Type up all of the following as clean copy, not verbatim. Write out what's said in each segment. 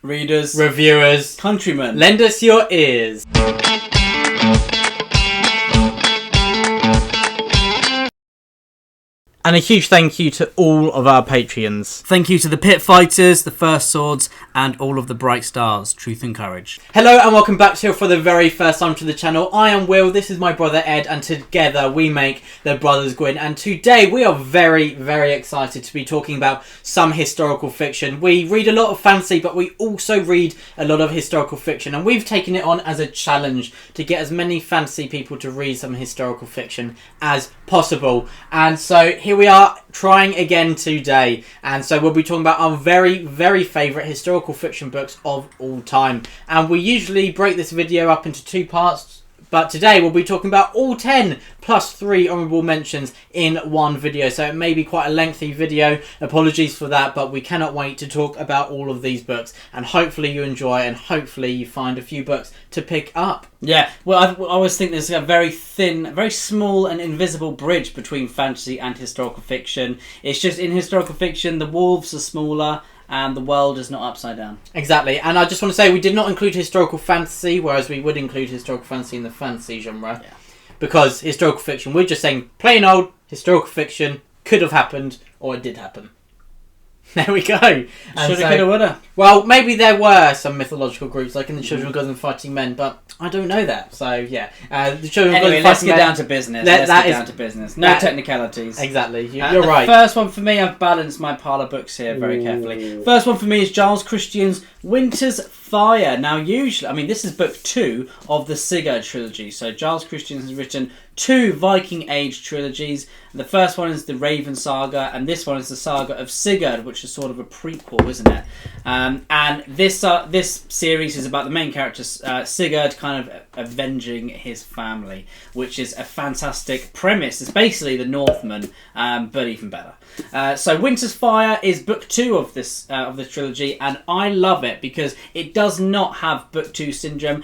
readers, reviewers, countrymen, lend us your ears. And a huge thank you to all of our Patreons. Thank you to the Pit Fighters, the First Swords, and all of the Bright Stars, Truth and Courage. Hello and welcome back to for the very first time to the channel. I am Will, this is my brother Ed, and together we make the Brothers Gwyn. And today we are very, very excited to be talking about some historical fiction. We read a lot of fantasy, but we also read a lot of historical fiction. And we've taken it on as a challenge to get as many fantasy people to read some historical fiction as possible. And so here we are trying again today, and so we'll be talking about our very, very favourite historical fiction books of all time. And we usually break this video up into two parts, but today we'll be talking about all 10 plus 3 honourable mentions in one video. So it may be quite a lengthy video, apologies for that, but we cannot wait to talk about all of these books, and hopefully you enjoy and hopefully you find a few books to pick up. Yeah, well, I always think there's a very thin, very small and invisible bridge between fantasy and historical fiction. It's just in historical fiction, the wolves are smaller and the world is not upside down. Exactly, and I just want to say we did not include historical fantasy, whereas we would include historical fantasy in the fantasy genre. Yeah. Because historical fiction, we're just saying plain old historical fiction could have happened or it did happen. There we go. Shoulda, coulda, woulda. Well, maybe there were some mythological groups, like in the Children of Gods and Fighting Men, but I don't know that. So, yeah. The Children of Gods and let's Fighting get Men, down to business. Let's get down to business. No technicalities. Exactly. You're right. The first one for me, I've balanced my pile of books here very carefully. First one for me is Giles Christian's Winter's Fire. Now, usually, I mean, this is book 2 of the Sigurd trilogy. So, Giles Christian has written 2 Viking Age trilogies. The first one is the Raven Saga, and this one is the Saga of Sigurd, which is sort of a prequel, isn't it? And this series is about the main character, Sigurd, kind of avenging his family, which is a fantastic premise. It's basically the Northmen, but even better. So Winter's Fire is book 2 of this trilogy, and I love it because it does not have book 2 syndrome.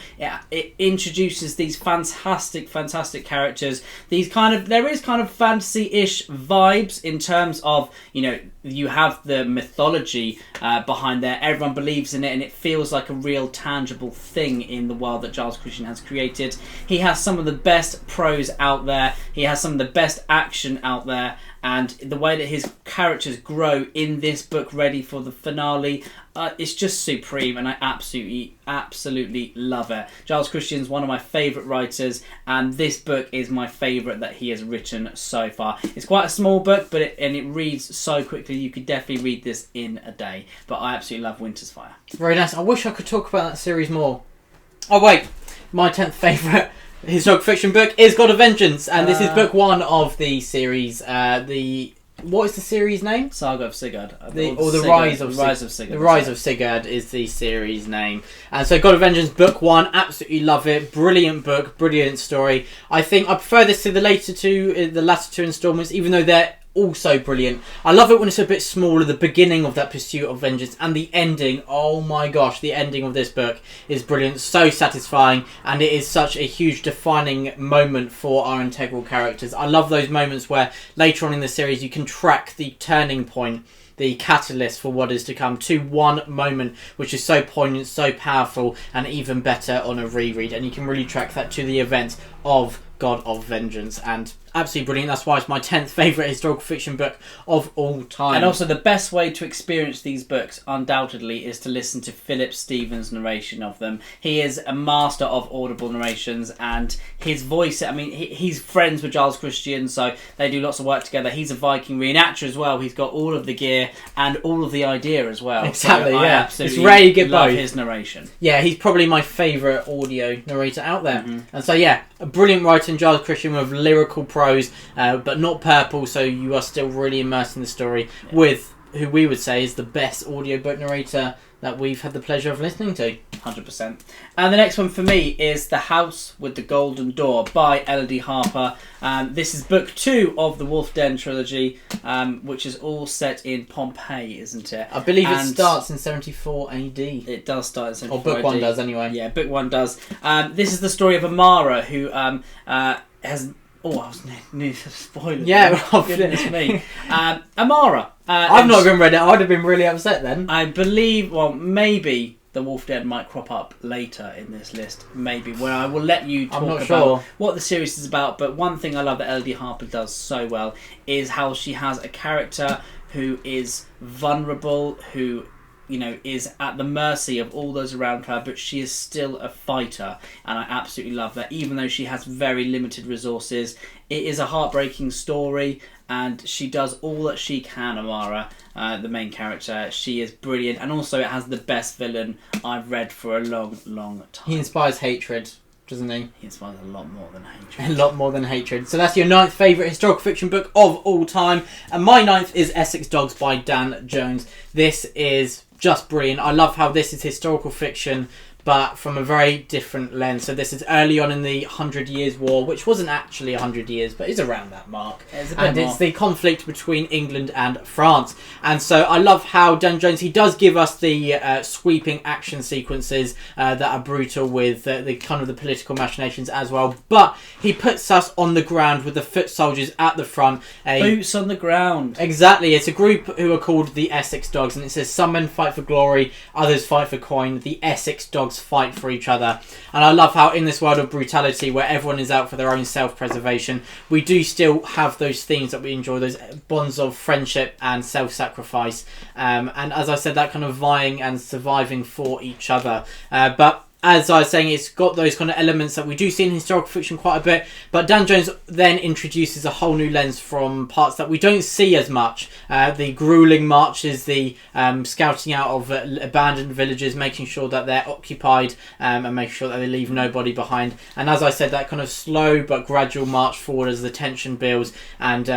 It introduces these fantastic characters. There is kind of fantasy-ish vibes in terms of, you know, you have the mythology behind there. Everyone believes in it, and it feels like a real tangible thing in the world that Giles Christian has created. He has some of the best prose out there. He has some of the best action out there. And the way that his characters grow in this book, ready for the finale, it's just supreme, and I absolutely love it. Giles Christian's one of my favourite writers, and this book is my favourite that he has written so far. It's quite a small book, but it reads so quickly. You could definitely read this in a day. But I absolutely love Winter's Fire. Very nice. I wish I could talk about that series more. Oh wait, my 10th favourite historical fiction book is God of Vengeance, and this is book 1 of the series. What is the series name? Saga of Sigurd. The Rise of Sigurd. The Rise of Sigurd is the series name. And so God of Vengeance, book 1, absolutely love it. Brilliant book, brilliant story. I think I prefer this to the latter two installments, even though they're also brilliant. I love it when it's a bit smaller, the beginning of that pursuit of vengeance, and the ending. Oh my gosh, the ending of this book is brilliant, so satisfying, and it is such a huge defining moment for our integral characters. I love those moments where later on in the series you can track the turning point, the catalyst for what is to come, to one moment which is so poignant, so powerful, and even better on a reread, and you can really track that to the events of God of Vengeance, and absolutely brilliant. That's why it's my 10th favourite historical fiction book of all time. And also the best way to experience these books, undoubtedly, is to listen to Philip Stevens' narration of them. He is a master of audible narrations, and his voice, I mean, he's friends with Giles Christian, so they do lots of work together. He's a Viking reenactor as well. He's got all of the gear and all of the idea as well. Exactly, so yeah. I absolutely it's rare you get love both. his narration. Yeah, he's probably my favourite audio narrator out there. And so yeah, a brilliant writer in Giles Christian with lyrical prose, but not purple, so you are still really immersed in the story, with who we would say is the best audiobook narrator that we've had the pleasure of listening to. 100%. And the next one for me is The House with the Golden Door by Elodie Harper. This is book 2 of the Wolf Den trilogy, which is all set in Pompeii, isn't it? I believe it starts in 74 AD. It does start in 74 AD. Or book 1 does, anyway. Yeah, book 1 does. This is the story of Amara, who has... Oh, I was near to spoil it. Yeah, goodness me. Amara. I've not even read it. I'd have been really upset then. I believe, well, maybe the Wolf Den might crop up later in this list, maybe, where I will let you talk about sure what the series is about. But one thing I love that L.D. Harper does so well is how she has a character who is vulnerable, who is at the mercy of all those around her, but she is still a fighter, and I absolutely love that. Even though she has very limited resources, it is a heartbreaking story, and she does all that she can. Amara, the main character, she is brilliant, and also it has the best villain I've read for a long, long time. He inspires hatred, doesn't he? He inspires a lot more than hatred. A lot more than hatred. So that's your 9th favourite historical fiction book of all time. And my 9th is Essex Dogs by Dan Jones. This is just brilliant. I love how this is historical fiction, but from a very different lens. So this is early on in the 100 Years' War, which wasn't actually 100 years, but is around that mark. It's the conflict between England and France. And so I love how Dan Jones, he does give us the sweeping action sequences that are brutal with the kind of the political machinations as well. But he puts us on the ground with the foot soldiers at the front. Boots on the ground. Exactly. It's a group who are called the Essex Dogs, and it says some men fight for glory, others fight for coin. The Essex Dogs fight for each other. And I love how in this world of brutality where everyone is out for their own self-preservation, we do still have those themes that we enjoy, those bonds of friendship and self-sacrifice, and as I said, that kind of vying and surviving for each other. But as I was saying, it's got those kind of elements that we do see in historical fiction quite a bit, but Dan Jones then introduces a whole new lens from parts that we don't see as much. The grueling marches, the scouting out of abandoned villages, making sure that they're occupied, and making sure that they leave nobody behind. And as I said, that kind of slow but gradual march forward as the tension builds and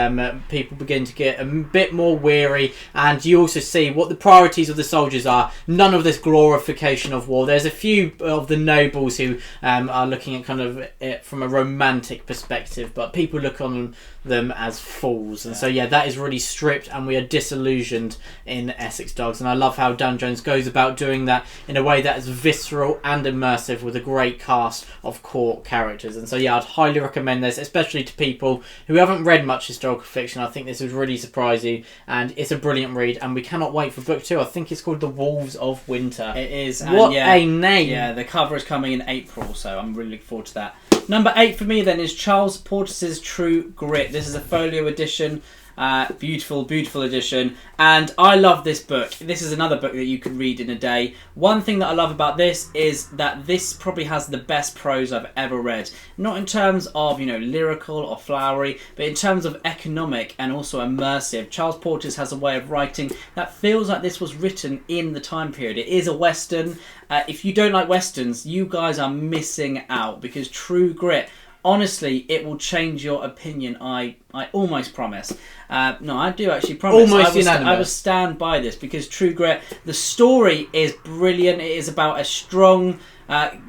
people begin to get a bit more weary. And you also see what the priorities of the soldiers are. None of this glorification of war. There's a few of the nobles who are looking at kind of it from a romantic perspective, but people look on them as fools. And so yeah, that is really stripped, and we are disillusioned in Essex Dogs. And I love how Dan Jones goes about doing that in a way that is visceral and immersive with a great cast of core characters. And so yeah, I'd highly recommend this, especially to people who haven't read much historical fiction. I think this would really surprise you, and it's a brilliant read, and we cannot wait for book 2. I think it's called The Wolves of Winter. It is. What a name. Yeah, the cover is coming in April, so I'm really looking forward to that. Number 8 for me then is Charles Portis's True Grit. This is a folio edition. Beautiful, beautiful edition, and I love this book. This is another book that you could read in a day. One thing that I love about this is that this probably has the best prose I've ever read. Not in terms of, lyrical or flowery, but in terms of economic and also immersive. Charles Portis has a way of writing that feels like this was written in the time period. It is a Western. If you don't like Westerns, you guys are missing out, because True Grit, honestly, it will change your opinion. I almost promise. No, I do actually promise. Almost unanimous. I will stand by this, because True Grit, the story is brilliant. It is about a strong,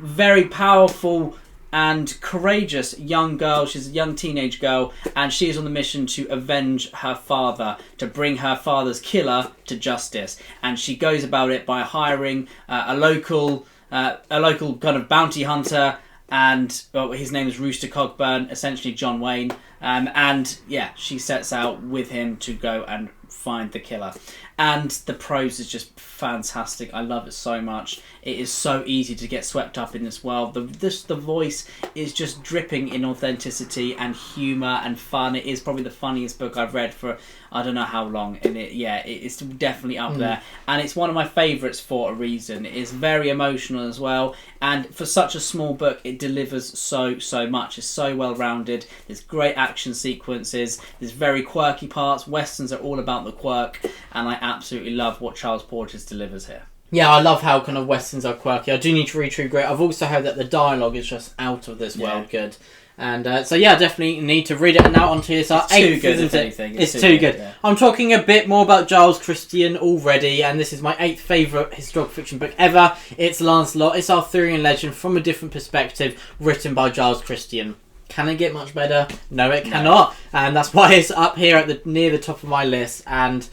very powerful and courageous young girl. She's a young teenage girl, and she is on the mission to avenge her father, to bring her father's killer to justice. And she goes about it by hiring a local kind of bounty hunter, and his name is Rooster Cogburn, essentially John Wayne, and yeah, she sets out with him to go and find the killer. And the prose is just fantastic. I love it so much. It is so easy to get swept up in this world. The voice is just dripping in authenticity and humour and fun. It is probably the funniest book I've read for I don't know how long. And it's definitely up there. And it's one of my favourites for a reason. It is very emotional as well. And for such a small book, it delivers so much. It's so well rounded. There's great action sequences. There's very quirky parts. Westerns are all about the quirk. And I absolutely love what Charles Portis delivers here. Yeah, I love how kind of Westerns are quirky. I do need to read True Grit. I've also heard that the dialogue is just out of this world good. And so yeah, definitely need to read it. And now onto this, our 8th, isn't it? It's too good. Yeah. I'm talking a bit more about Giles Christian already, and this is my 8th favourite historical fiction book ever. It's Lancelot. It's Arthurian legend from a different perspective, written by Giles Christian. Can it get much better? No, it cannot. And that's why it's up here at near the top of my list. And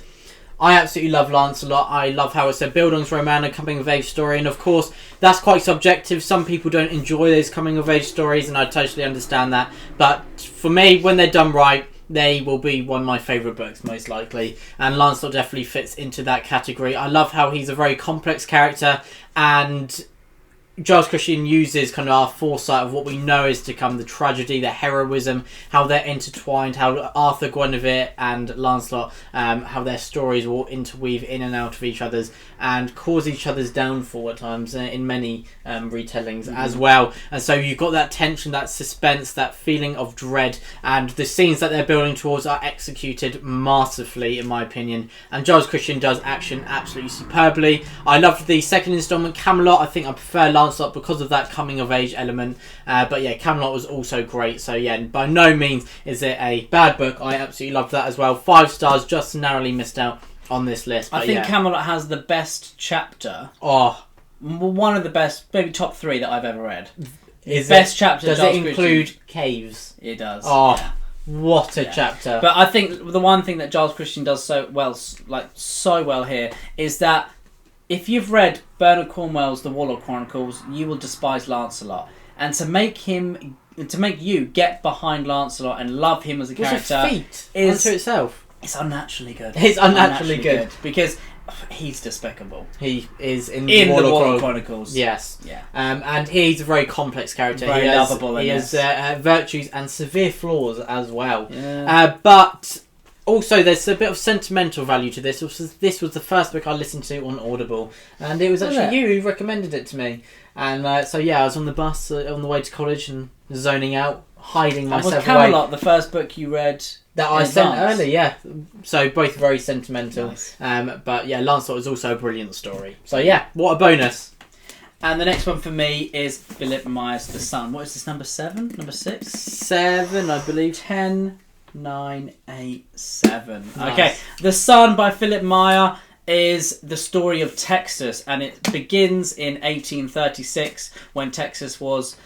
I absolutely love Lancelot. I love how it's a Bildungsroman, a coming-of-age story. And of course, that's quite subjective. Some people don't enjoy those coming-of-age stories, and I totally understand that. But for me, when they're done right, they will be one of my favourite books, most likely. And Lancelot definitely fits into that category. I love how he's a very complex character, and Giles Christian uses kind of our foresight of what we know is to come, the tragedy, the heroism, how they're intertwined, how Arthur, Guinevere and Lancelot, how their stories will interweave in and out of each other's and cause each other's downfall at times in many retellings as well. And so you've got that tension, that suspense, that feeling of dread, and the scenes that they're building towards are executed masterfully, in my opinion. And Giles Christian does action absolutely superbly. I loved the second installment, Camelot. I think I prefer Lancelot because of that coming of age element, but yeah, Camelot was also great. So yeah, by no means is it a bad book. I absolutely loved that as well. 5 stars, just narrowly missed out on this list. But I think Camelot has the best chapter. Oh, one of the best, maybe top 3 that I've ever read. Is best chapter. Does it include caves? It does. Oh, yeah. What a chapter! But I think the one thing that Giles Christian does so well here is that if you've read Bernard Cornwell's The Warlord Chronicles, you will despise Lancelot, and to make you get behind Lancelot and love him as a character, a feat unto itself. It's unnaturally good. It's unnaturally good because he's despicable. He is in the Warlord Chronicles. Yes. Yeah. And he's a very complex character. Very lovable. He has virtues and severe flaws as well. Yeah. But also, there's a bit of sentimental value to this. This was the first book I listened to on Audible, and it was actually you who recommended it to me. And so yeah, I was on the bus on the way to college and zoning out, hiding myself away. Was Camelot the first book you read? That I sent early, yeah. So both very sentimental. Nice. But yeah, Lancelot is also a brilliant story. So yeah, what a bonus. And the next one for me is Philip Meyer's The Sun. What is this, number 7? Number 6? 7, I believe. 10, 9, 8, 7. Nice. Okay, The Sun by Philip Meyer is the story of Texas, and it begins in 1836 when Texas was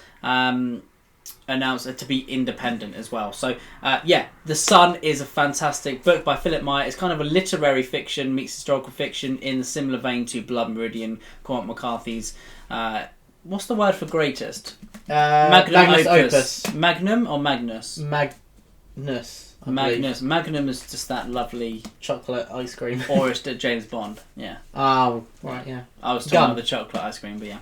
announced to be independent as well. So yeah, The Sun is a fantastic book by Philip Meyer. It's kind of a literary fiction meets historical fiction in a similar vein to Blood Meridian, Cormac McCarthy's what's the word for greatest? Magnus Opus. Magnum or Magnus? Magnus. Magnum is just that lovely chocolate ice cream. Or it's James Bond. Yeah. Oh, right, yeah. I was talking about the chocolate ice cream, but yeah.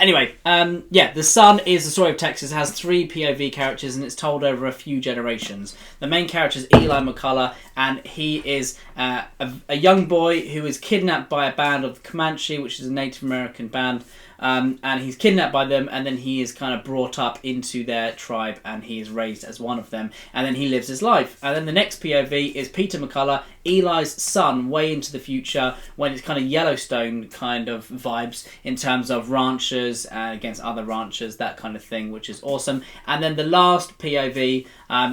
Anyway, yeah, The Sun is the story of Texas. It has 3 POV characters, and it's told over a few generations. The main character is Eli McCullough, and he is a young boy who is kidnapped by a band of Comanche, which is a Native American band. And he's kidnapped by them, and then he is kind of brought up into their tribe, and he is raised as one of them, and then he lives his life. And then the next POV is Peter McCullough, Eli's son, way into the future, when it's kind of Yellowstone kind of vibes in terms of ranchers against other ranchers, that kind of thing, which is awesome. And then the last POV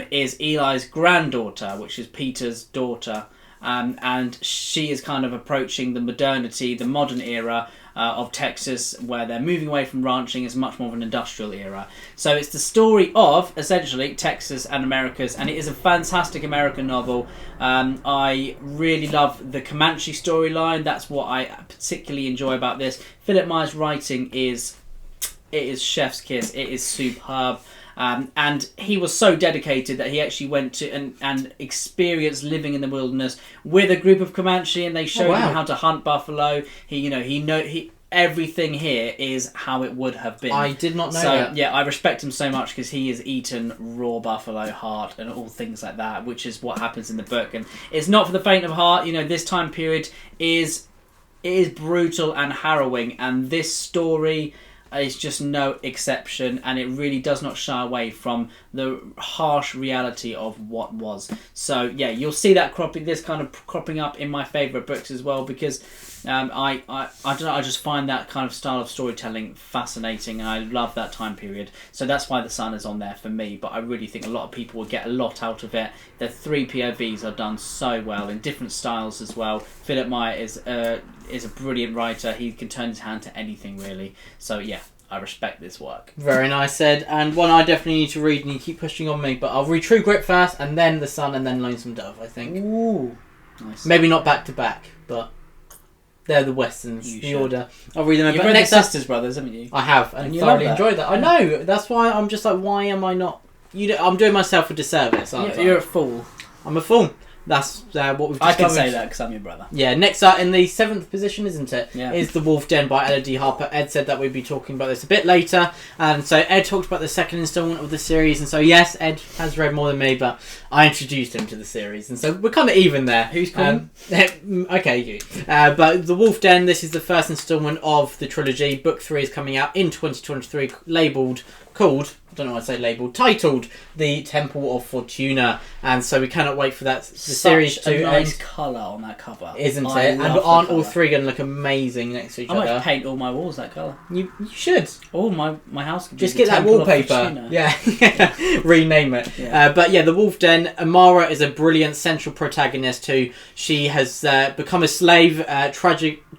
is Eli's granddaughter, which is Peter's daughter, and she is kind of approaching the modernity, the modern era of Texas, where they're moving away from ranching. It's much more of an industrial era. So it's the story of, essentially, Texas and Americas, and it is a fantastic American novel. I really love the Comanche storyline. That's what I particularly enjoy about this. Philip Meyer's writing is chef's kiss. It is superb. And he was so dedicated that he actually went to and experienced living in the wilderness with a group of Comanche, and they showed him how to hunt buffalo. Everything here is how it would have been. I did not know that. Yeah, I respect him so much because he has eaten raw buffalo heart and all things like that, which is what happens in the book. And it's not for the faint of heart. This time period is brutal and harrowing, and this story is just no exception, and it really does not shy away from the harsh reality of what was. So yeah, you'll see that cropping up in my favourite books as well, because I don't know, I just find that kind of style of storytelling fascinating, and I love that time period. So that's why The Sun is on there for me, but I really think a lot of people will get a lot out of it. The 3 POVs are done so well in different styles as well. Philip Meyer is a brilliant writer. He can turn his hand to anything, really. So yeah, I respect this work. Very nice, Ed. And one I definitely need to read, and you keep pushing on me, but I'll read True Grit first, and then The Sun, and then Lonesome Dove, I think. Ooh, nice. Maybe not back to back, but they're the westerns, the order. I'll read them. You've read The Sisters Brothers, haven't you? I have, and thoroughly enjoyed that. I know. That's why I'm just like, why am I not? I'm doing myself a disservice, aren't I? You're a fool. I'm a fool. That's what we've discovered. I can say that because I'm your brother. Yeah, next up in the 7th position, isn't it? Yeah. Is The Wolf Den by Ella D. Harper. Ed said that we'd be talking about this a bit later. And so Ed talked about the second installment of the series. And so, yes, Ed has read more than me, but I introduced him to the series. And so we're kind of even there. Who's calling? Okay, you. But The Wolf Den, this is the first installment of the trilogy. Book 3 is coming out in 2023, titled The Temple of Fortuna. And so we cannot wait for the series to a nice end. colour on that cover. Isn't I it? love And the aren't all colour. three going to look amazing next to each I might other? paint all my walls that colour. You should. Oh, my house could be Just the get that Temple of wallpaper. Fortuna. Yeah. Rename it. Yeah. But yeah, The Wolf Den. Amara is a brilliant central protagonist who she has become a slave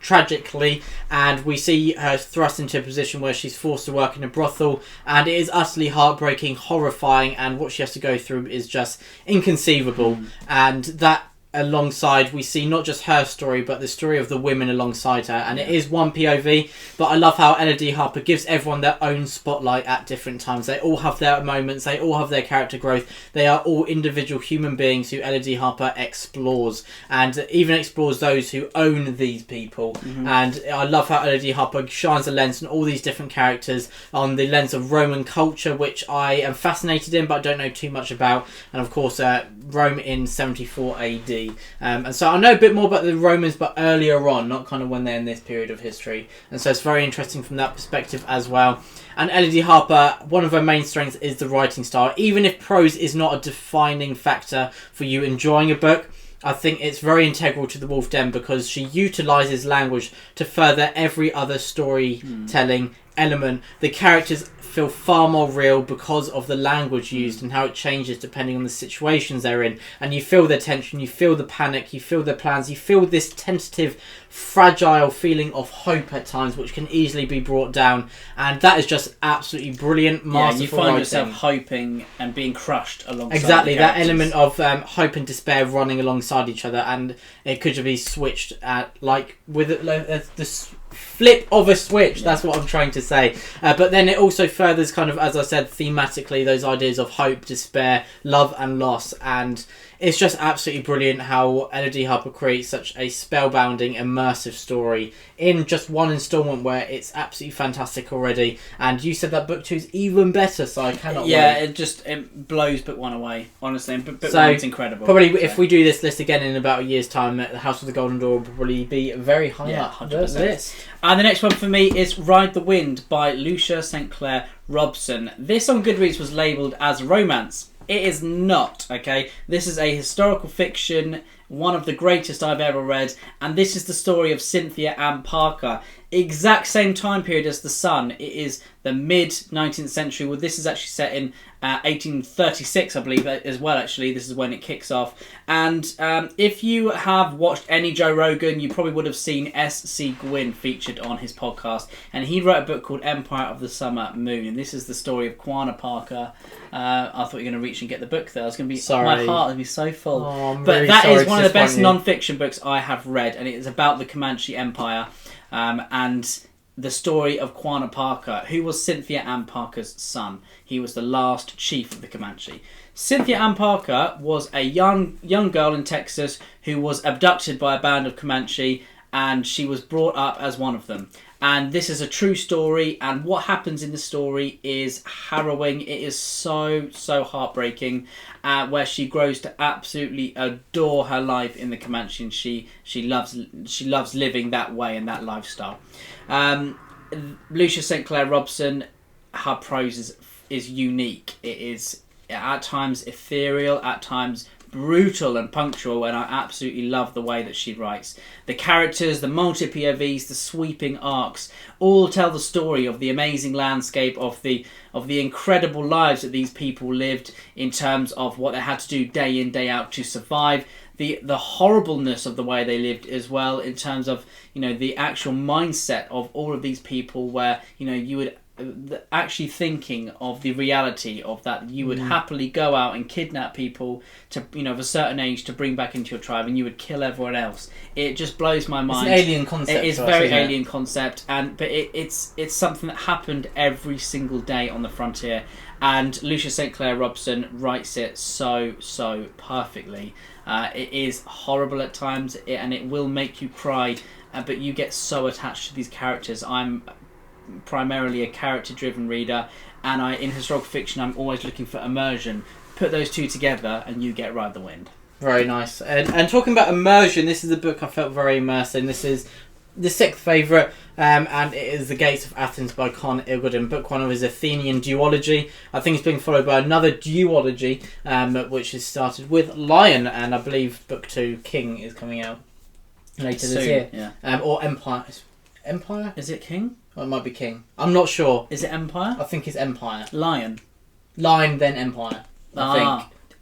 tragically, and we see her thrust into a position where she's forced to work in a brothel, and it is utterly heartbreaking, horrifying, and what she has to go through is just inconceivable. And that alongside, we see not just her story but the story of the women alongside her, and it is one POV, but I love how Ella D. Harper gives everyone their own spotlight at different times. They all have their moments, they all have their character growth, they are all individual human beings who Ella D. Harper explores, and even explores those who own these people. And I love how Ella D. Harper shines a lens on all these different characters, on the lens of Roman culture, which I am fascinated in but don't know too much about, and of course Rome in 74 AD. And so I know a bit more about the Romans, but earlier on, not kind of when they're in this period of history. And so it's very interesting from that perspective as well. And Ella D. Harper, one of her main strengths is the writing style. Even if prose is not a defining factor for you enjoying a book, I think it's very integral to The Wolf Den because she utilises language to further every other storytelling element. The characters feel far more real because of the language used and how it changes depending on the situations they're in, and you feel the tension, you feel the panic, you feel the plans, you feel this tentative, fragile feeling of hope at times which can easily be brought down, and that is just absolutely brilliant, masterful you find writing. yourself hoping and being crushed alongside Exactly, the that characters. element of hope and despair running alongside each other, and it could be switched at with the flip of a switch. That's what I'm trying to say. But then it also furthers kind of, as I said, thematically those ideas of hope, despair, love and loss, and it's just absolutely brilliant how Ella D. Harper creates such a spellbinding, immersive story in just one installment where it's absolutely fantastic already. And you said that book 2 is even better, so I cannot wait. It blows book 1 away, honestly. And book So, 1's incredible. Probably if we do this list again in about a year's time, The House of the Golden Door will probably be very high up the 100%. list. And the next one for me is Ride the Wind by Lucia St. Clair Robson. This on Goodreads was labelled as romance. It is not, okay? This is a historical fiction, one of the greatest I've ever read, and this is the story of Cynthia Ann Parker. Exact same time period as The Sun. It is the mid-19th century. Well, this is actually set in 1836, I believe, as well, actually. This is when it kicks off. And if you have watched any Joe Rogan, you probably would have seen S.C. Gwynn featured on his podcast. And he wrote a book called Empire of the Summer Moon. And this is the story of Quanah Parker. I thought you were going to reach and get the book there. I was going to be... Sorry. My heart would be so full. Oh, I'm but really that sorry is to one of the best disappoint you. non-fiction books I have read. And it is about the Comanche Empire. And the story of Quanah Parker, who was Cynthia Ann Parker's son. He was the last chief of the Comanche. Cynthia Ann Parker was a young girl in Texas who was abducted by a band of Comanche, and she was brought up as one of them. And this is a true story, and what happens in the story is harrowing. It is so heartbreaking, where she grows to absolutely adore her life in the Comanche, and she loves living that way and that lifestyle. Lucia St. Clair Robson, her prose is unique. It is at times ethereal, at times brutal and punctual, and I absolutely love the way that she writes. The characters, the multi-POVs, the sweeping arcs, all tell the story of the amazing landscape, of the incredible lives that these people lived in terms of what they had to do day in, day out to survive. The horribleness of the way they lived as well, in terms of, the actual mindset of all of these people, where, you would actually thinking of the reality of that you would happily go out and kidnap people to, of a certain age to bring back into your tribe, and you would kill everyone else. It just blows my mind. It's an alien concept. It is very alien concept, but it's something that happened every single day on the frontier, and Lucia St. Clair Robson writes it so perfectly. It is horrible at times, and it will make you cry, but you get so attached to these characters. I'm primarily a character-driven reader, and in historical fiction I'm always looking for immersion. Put those two together and you get Ride the Wind. Very nice. And talking about immersion, this is a book I felt very immersed in. This is the sixth favourite, and it is The Gates of Athens by Con Ilgudin. Book one of his Athenian duology. I think it's being followed by another duology, which is started with Lion, and I believe book two, King, is coming out later this year. Yeah. Or Empire. Empire? Is it King? Or it might be King. I'm not sure. Is it Empire? I think it's Empire. Lion, then Empire.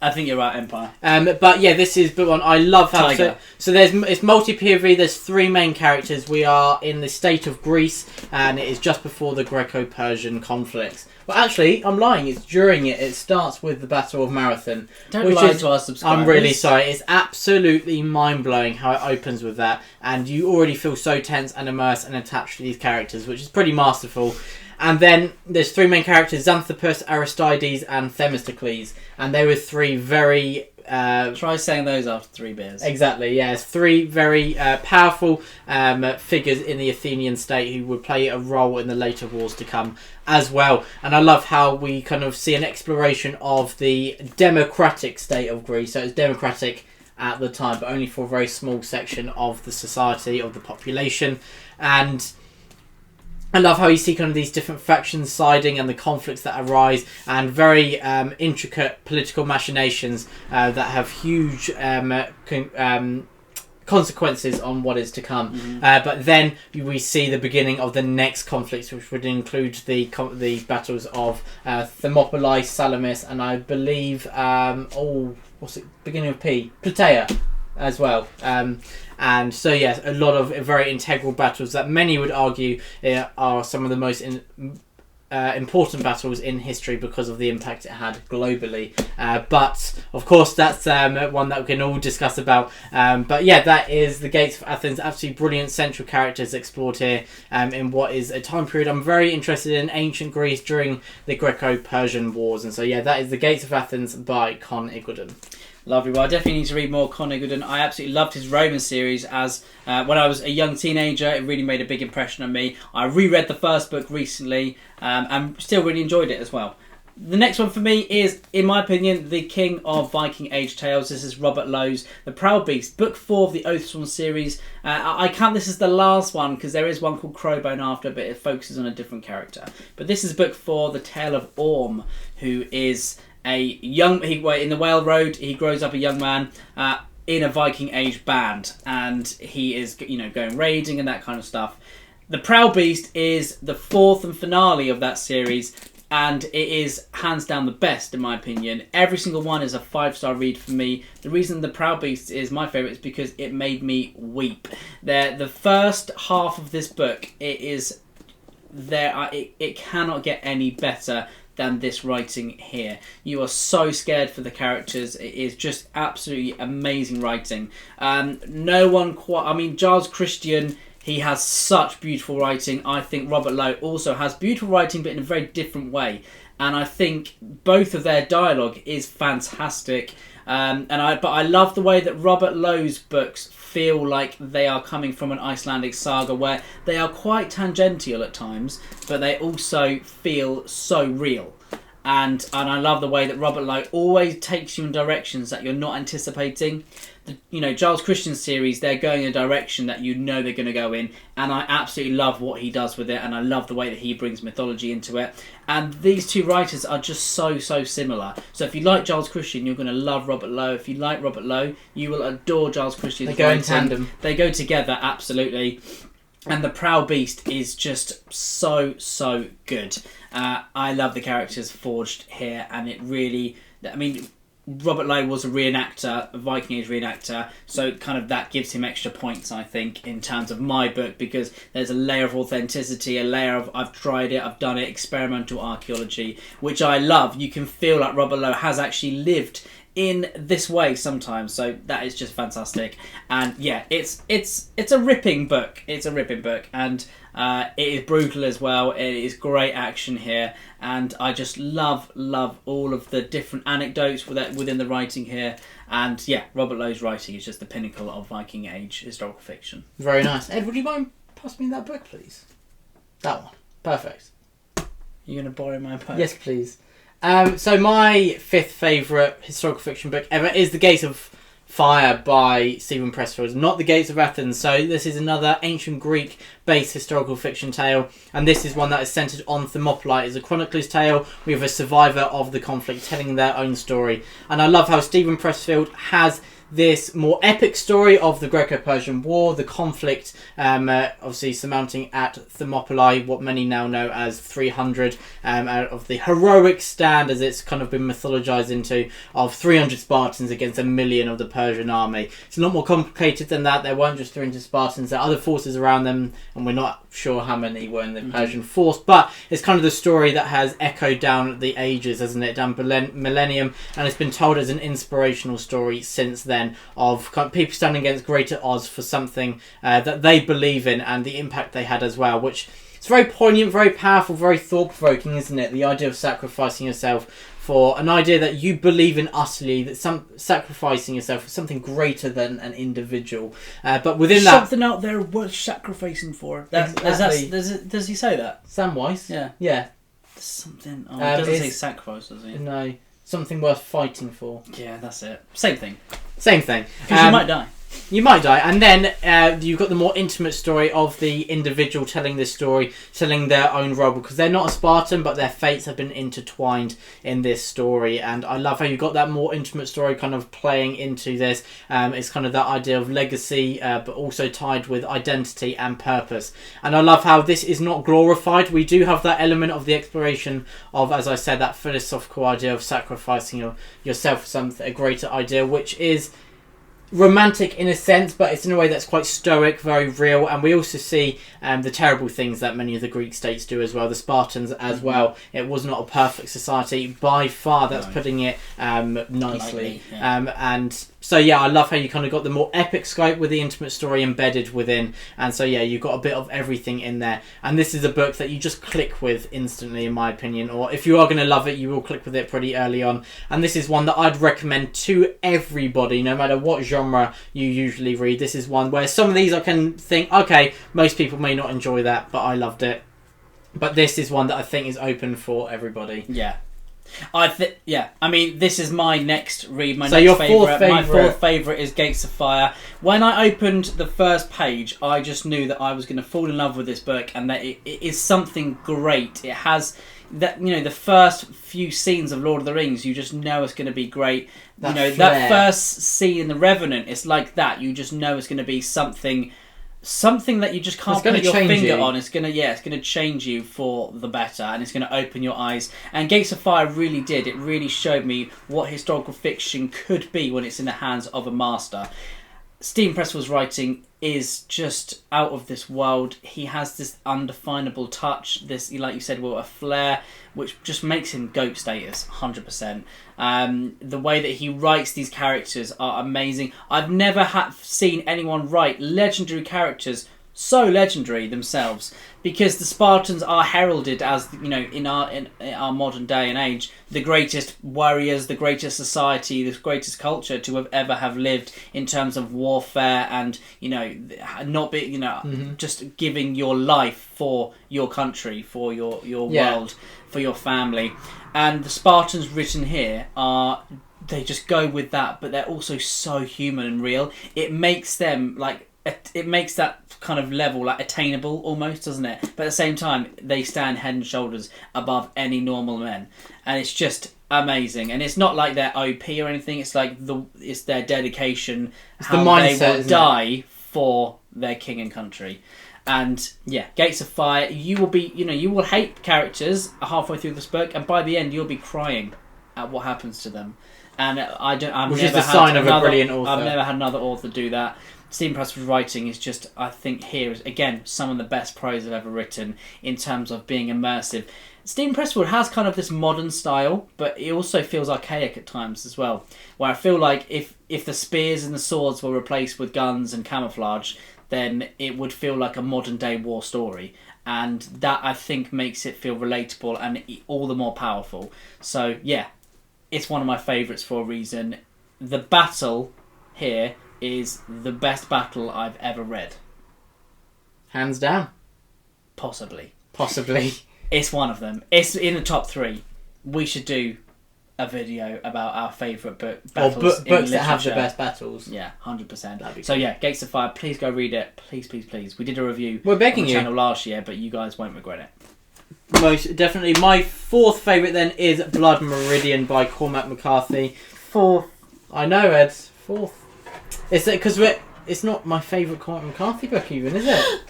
I think you're right, Empire. But yeah, this is book one. I love how Tiger. So it's multi-POV. There's three main characters. We are in the state of Greece, and it is just before the Greco-Persian conflicts. Well, actually, I'm lying. It's during it. It starts with the Battle of Marathon. Don't lie to our subscribers. I'm really sorry. It's absolutely mind-blowing how it opens with that, and you already feel so tense and immersed and attached to these characters, which is pretty masterful. And then there's three main characters: Xanthippus, Aristides, and Themistocles, and they were three very. Try saying those after 3 beers. Exactly, yes. Three very powerful figures in the Athenian state who would play a role in the later wars to come as well. And I love how we kind of see an exploration of the democratic state of Greece. So it's democratic at the time, but only for a very small section of the society, of the population. And I love how you see kind of these different factions siding and the conflicts that arise, and very intricate political machinations that have huge consequences on what is to come. But then we see the beginning of the next conflicts, which would include the battles of Thermopylae, Salamis, and I believe what's it? Beginning of P, Plataea, as well. And so yes, a lot of very integral battles that many would argue are some of the most important battles in history because of the impact it had globally. But of course that's one that we can all discuss about. But yeah, that is The Gates of Athens. Absolutely brilliant central characters explored here in what is a time period I'm very interested in, ancient Greece during the Greco-Persian Wars. And so yeah, that is The Gates of Athens by Con Ilgudin. Lovely. Well, I definitely need to read more Con Ilgudin. I absolutely loved his Roman series as when I was a young teenager. It really made a big impression on me. I reread the first book recently and still really enjoyed it as well. The next one for me is, in my opinion, the king of Viking Age tales. This is Robert Lowe's The Proud Beast, book 4 of the Oathsworn series. I count this as the last one because there is one called Crowbone after, but it focuses on a different character. But this is book 4, The Tale of Orm, who is in the Whale Road. He grows up a young man in a Viking Age band, and he is going raiding and that kind of stuff. The Proud Beast is the 4th and finale of that series, and it is hands down the best in my opinion. Every single one is a 5-star read for me. The reason The Proud Beast is my favourite is because it made me weep. The first half of this book, it cannot get any better than this writing here. You are so scared for the characters. It is just absolutely amazing writing. Giles Christian, he has such beautiful writing. I think Robert Lowe also has beautiful writing, but in a very different way. And I think both of their dialogue is fantastic. But I love the way that Robert Lowe's books feel like they are coming from an Icelandic saga, where they are quite tangential at times, but they also feel so real. And I love the way that Robert Lowe always takes you in directions that you're not anticipating. Giles Christian's series, they're going in a direction that they're going to go in, and I absolutely love what he does with it, and I love the way that he brings mythology into it. And these two writers are just so similar. So if you like Giles Christian, you're going to love Robert Lowe. If you like Robert Lowe, you will adore Giles Christian's writing. They go in tandem. They go together, absolutely. And The Proud Beast is just so good. I love the characters forged here, and it really... Robert Lowe was a reenactor, a Viking Age reenactor, so kind of that gives him extra points, I think, in terms of my book, because there's a layer of authenticity, a layer of I've tried it, I've done it, experimental archaeology, which I love. You can feel like Robert Lowe has actually lived in this way sometimes, so that is just fantastic. And yeah, it's a ripping book. It's a ripping book, and it is brutal as well. It is great action here, and I just love all of the different anecdotes within the writing here. And yeah, Robert Lowe's writing is just the pinnacle of Viking Age historical fiction. Very nice. Ed, would you mind passing me that book, please? That one. Perfect. You gonna borrow my book? Yes, please. So my fifth favourite historical fiction book ever is The Gates of Fire by Stephen Pressfield, not The Gates of Athens. So this is another ancient Greek-based historical fiction tale, and this is one that is centred on Thermopylae. It's a chronicler's tale with a survivor of the conflict telling their own story. And I love how Stephen Pressfield has this more epic story of the Greco-Persian War, the conflict obviously surmounting at Thermopylae, what many now know as 300, out of the heroic stand, as it's kind of been mythologized into, of 300 Spartans against 1 million of the Persian army. It's a lot more complicated than that. There weren't just 300 Spartans, there are other forces around them, and we're not sure how many were in the Persian force, but it's kind of the story that has echoed down the ages, hasn't it, down millennium, and it's been told as an inspirational story since then, of people standing against greater odds for something that they believe in, and the impact they had as well, which it's very poignant, very powerful, very thought-provoking, isn't it? The idea of sacrificing yourself for an idea that you believe in utterly, that sacrificing yourself for something greater than an individual. But within that, something out there worth sacrificing for. Does he say that? Samwise? Yeah. Yeah. There's something. Oh, it doesn't say sacrifice, does he? No. Something worth fighting for. Yeah, that's it. Same thing. Same thing. Because you might die. You might die, and then you've got the more intimate story of the individual telling this story, telling their own role, because they're not a Spartan, but their fates have been intertwined in this story. And I love how you got that more intimate story kind of playing into this. It's kind of that idea of legacy, but also tied with identity and purpose. And I love how this is not glorified. We do have that element of the exploration of, as I said, that philosophical idea of sacrificing yourself for something, a greater idea, which is romantic in a sense, but it's in a way that's quite stoic, very real. And we also see the terrible things that many of the Greek states do as well, the Spartans as well. It was not a perfect society by far, that's putting it nicely. And so yeah, I love how you kind of got the more epic scope with the intimate story embedded within, and so yeah, you've got a bit of everything in there. And this is a book that you just click with instantly, in my opinion, or if you are going to love it, you will click with it pretty early on. And this is one that I'd recommend to everybody, no matter what genre you usually read. This is one where some of these I can think, okay, most people may not enjoy that, but I loved it. But this is one that I think is open for everybody. Yeah. I mean, this is my next read. My fourth favourite is Gates of Fire. When I opened the first page, I just knew that I was going to fall in love with this book, and that it is something great. It has that, the first few scenes of Lord of the Rings, you just know it's going to be great. That first scene in The Revenant, it's like that. You just know it's going to be something that you just can't put your finger on. It's gonna change you for the better, and it's gonna open your eyes. And Gates of Fire really did. It really showed me what historical fiction could be when it's in the hands of a master. Stephen Pressfield's writing is just out of this world. He has this undefinable touch, this, like you said, a flair, which just makes him GOAT status, 100%. The way that he writes these characters are amazing. I've never seen anyone write legendary characters so legendary themselves, because the Spartans are heralded as, in our modern day and age, the greatest warriors, the greatest society, the greatest culture to ever have lived in terms of warfare, and not be just giving your life for your country, for your world, for your family. And the Spartans written here they just go with that, but they're also so human and real. It makes them it makes that kind of level attainable almost, doesn't it? But at the same time, they stand head and shoulders above any normal men, and it's just amazing. And it's not like they're OP or anything. It's like it's their dedication, it's how the mindset, they will die for their king and country. And yeah, Gates of Fire. You will hate characters halfway through this book, and by the end, you'll be crying at what happens to them. and I've Which never is the had sign of a another- brilliant author. I've never had another author do that. Stephen Pressfield's writing is just, I think, here is again some of the best prose I've ever written in terms of being immersive. Stephen Pressfield has kind of this modern style, but it also feels archaic at times as well. Where I feel like if the spears and the swords were replaced with guns and camouflage, then it would feel like a modern day war story. And that, I think, makes it feel relatable and all the more powerful. So, yeah, it's one of my favourites for a reason. The battle here is the best battle I've ever read. Hands down. Possibly. It's one of them. It's in the top 3. We should do a video about our favourite battles Or books in that have the literature. best battles. Yeah, 100%. That'd be So cool. yeah, Gates of Fire, please go read it. Please, please, please. We did a review We're begging on the you. channel last year, but you guys won't regret it. Most definitely. My 4th favourite then is Blood Meridian by Cormac McCarthy. 4th. I know, Ed. 4th. It's because it's not my favourite Cormac McCarthy book even, is it?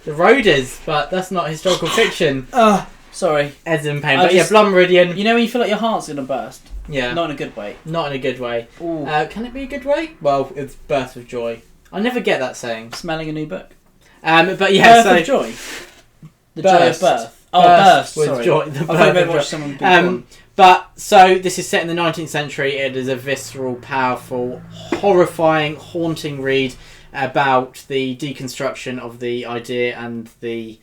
The Road is, but that's not historical fiction. Sorry. Ed's in pain. I But yeah, just- Blood Meridian. You know when you feel like your heart's going to burst? Yeah. Not in a good way. Not in a good way. Ooh. Can it be a good way? Well, it's birth of joy. I never get that saying. Smelling a new book. But yeah, Birth of Joy. The Joy of Burst. Birth. Oh, Burst Burst. with Sorry. joy. The I thought birth you meant of watch joy. someone be born. But so this is set in the 19th century. It is a visceral, powerful, horrifying, haunting read about the deconstruction of the idea and the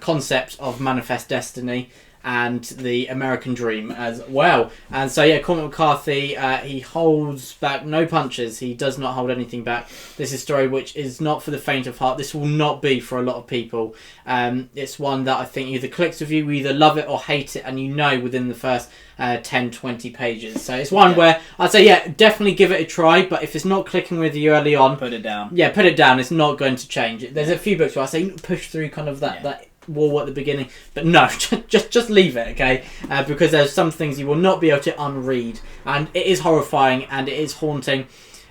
concept of manifest destiny and the American dream as well. And so yeah, Cormac McCarthy, he holds back no punches. He does not hold anything back. This is a story which is not for the faint of heart. This will not be for a lot of people. It's one that I think either clicks with you, you either love it or hate it, and you know within the first 10, 20 pages. So it's one where I'd say, yeah, definitely give it a try, but if it's not clicking with you early on, Put it down. yeah, put it down. It's not going to change. There's a few books where I say push through kind of that wall at the beginning, but no, just leave it, okay? Because there's some things you will not be able to unread, and it is horrifying and it is haunting,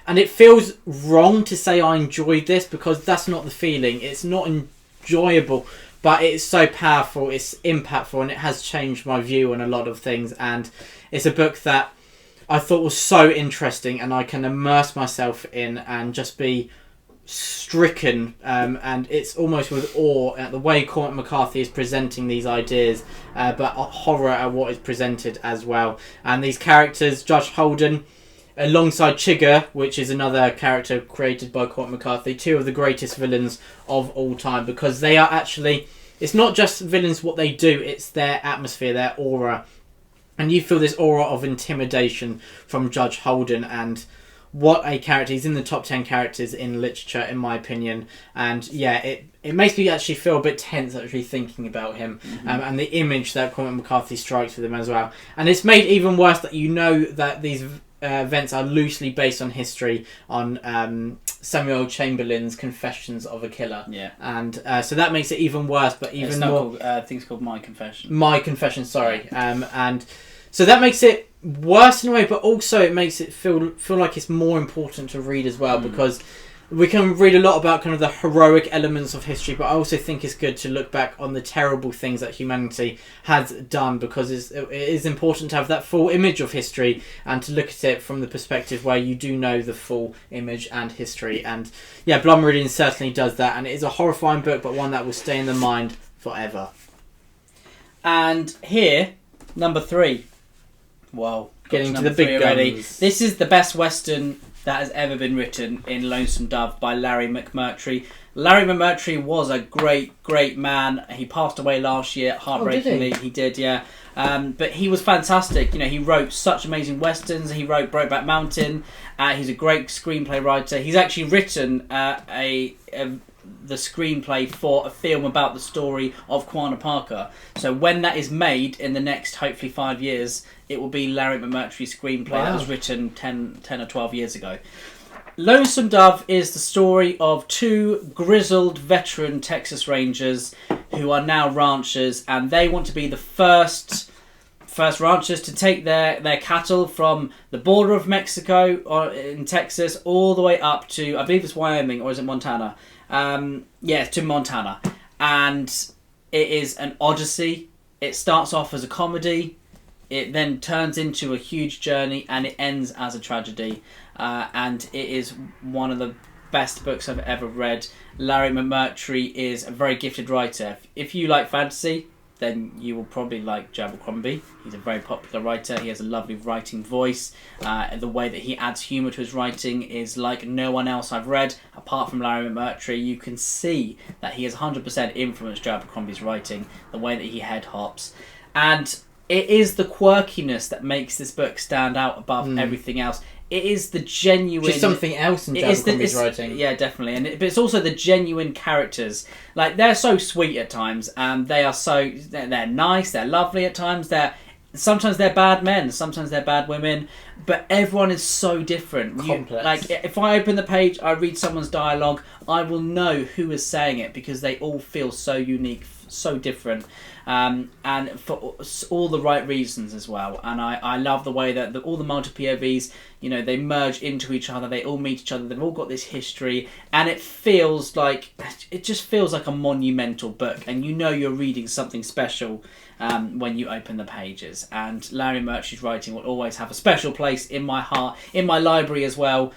and it feels wrong to say I enjoyed this because that's not the feeling. It's not enjoyable, but it's so powerful, it's impactful, and it has changed my view on a lot of things. And it's a book that I thought was so interesting, and I can immerse myself in and just be stricken, and it's almost with awe at the way Cormac McCarthy is presenting these ideas, but horror at what is presented as well. And these characters, Judge Holden alongside Chigger, which is another character created by Cormac McCarthy, 2 of the greatest villains of all time, because they are actually, it's not just villains what they do, it's their atmosphere, their aura, and you feel this aura of intimidation from Judge Holden. And what a character. He's in the top 10 characters in literature, in my opinion. And yeah, it makes me actually feel a bit tense actually thinking about him, and the image that Cormac McCarthy strikes with him as well. And it's made even worse that you know that these events are loosely based on history, on Samuel Chamberlain's Confessions of a Killer. Yeah. And so that makes it even worse, but even It's more... not called, things called My Confession. My Confession, sorry. And so that makes it worse in a way, but also it makes it feel like it's more important to read as well, because we can read a lot about kind of the heroic elements of history, but I also think it's good to look back on the terrible things that humanity has done, because it is important to have that full image of history and to look at it from the perspective where you do know the full image and history. And yeah, Blood Meridian certainly does that, and it is a horrifying book, but one that will stay in the mind forever. And here, number 3. Whoa. Getting to the number 3 big already. guns. This is the best Western that has ever been written, in Lonesome Dove by Larry McMurtry. Larry McMurtry was a great, great man. He passed away last year, heartbreakingly. did he did, yeah. But he was fantastic. You know, he wrote such amazing westerns. He wrote Brokeback Mountain. He's a great screenplay writer. He's actually written the screenplay for a film about the story of Quanah Parker. So when that is made in the next, hopefully, 5 years, it will be Larry McMurtry's screenplay that was written 10 or 12 years ago. Lonesome Dove is the story of 2 grizzled veteran Texas Rangers who are now ranchers, and they want to be the first ranchers to take their cattle from the border of Mexico or in Texas all the way up to, I believe it's Wyoming, or is it Montana? To Montana. And it is an odyssey. It starts off as a comedy. it then turns into a huge journey, and it ends as a tragedy. And it is one of the best books I've ever read. Larry McMurtry is a very gifted writer. If you like fantasy, then you will probably like Joe Abercrombie. He's a very popular writer. He has a lovely writing voice. The way that he adds humour to his writing is like no one else I've read, apart from Larry McMurtry. You can see that he has 100% influenced Joe Abercrombie's writing, the way that he head hops. And it is the quirkiness that makes this book stand out above everything else. It is the genuine... Just something else in Joe Abercrombie's writing. Yeah, definitely. But it's also the genuine characters. Like, they're so sweet at times, and they're nice, they're lovely at times, sometimes they're bad men, sometimes they're bad women, but everyone is so different. Complex. Like, if I open the page, I read someone's dialogue, I will know who is saying it, because they all feel so unique, so different. And for all the right reasons as well. And I love the way that all the multi-POVs, they merge into each other, they all meet each other, they've all got this history, and it just feels like a monumental book, and you're reading something special when you open the pages. And Larry Murtry's writing will always have a special place in my heart, in my library as well.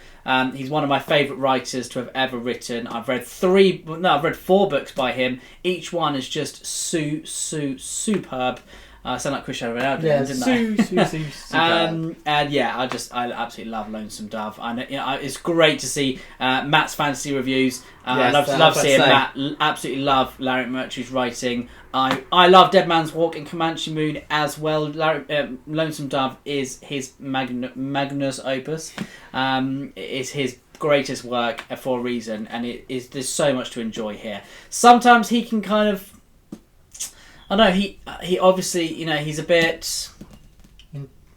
He's one of my favourite writers to have ever written. I've read 4 books by him. Each one is just superb. I sound like Cristiano Ronaldo, didn't I? Superb. And yeah, I absolutely love Lonesome Dove. And it's great to see Matt's fantasy reviews. I love seeing Matt. Absolutely love Larry McMurtry's writing. I love Dead Man's Walk and Comanche Moon as well. Lonesome Dove is his magnus opus. It's his greatest work for a reason, and there's so much to enjoy here. Sometimes he can kind of... I know he obviously, he's a bit...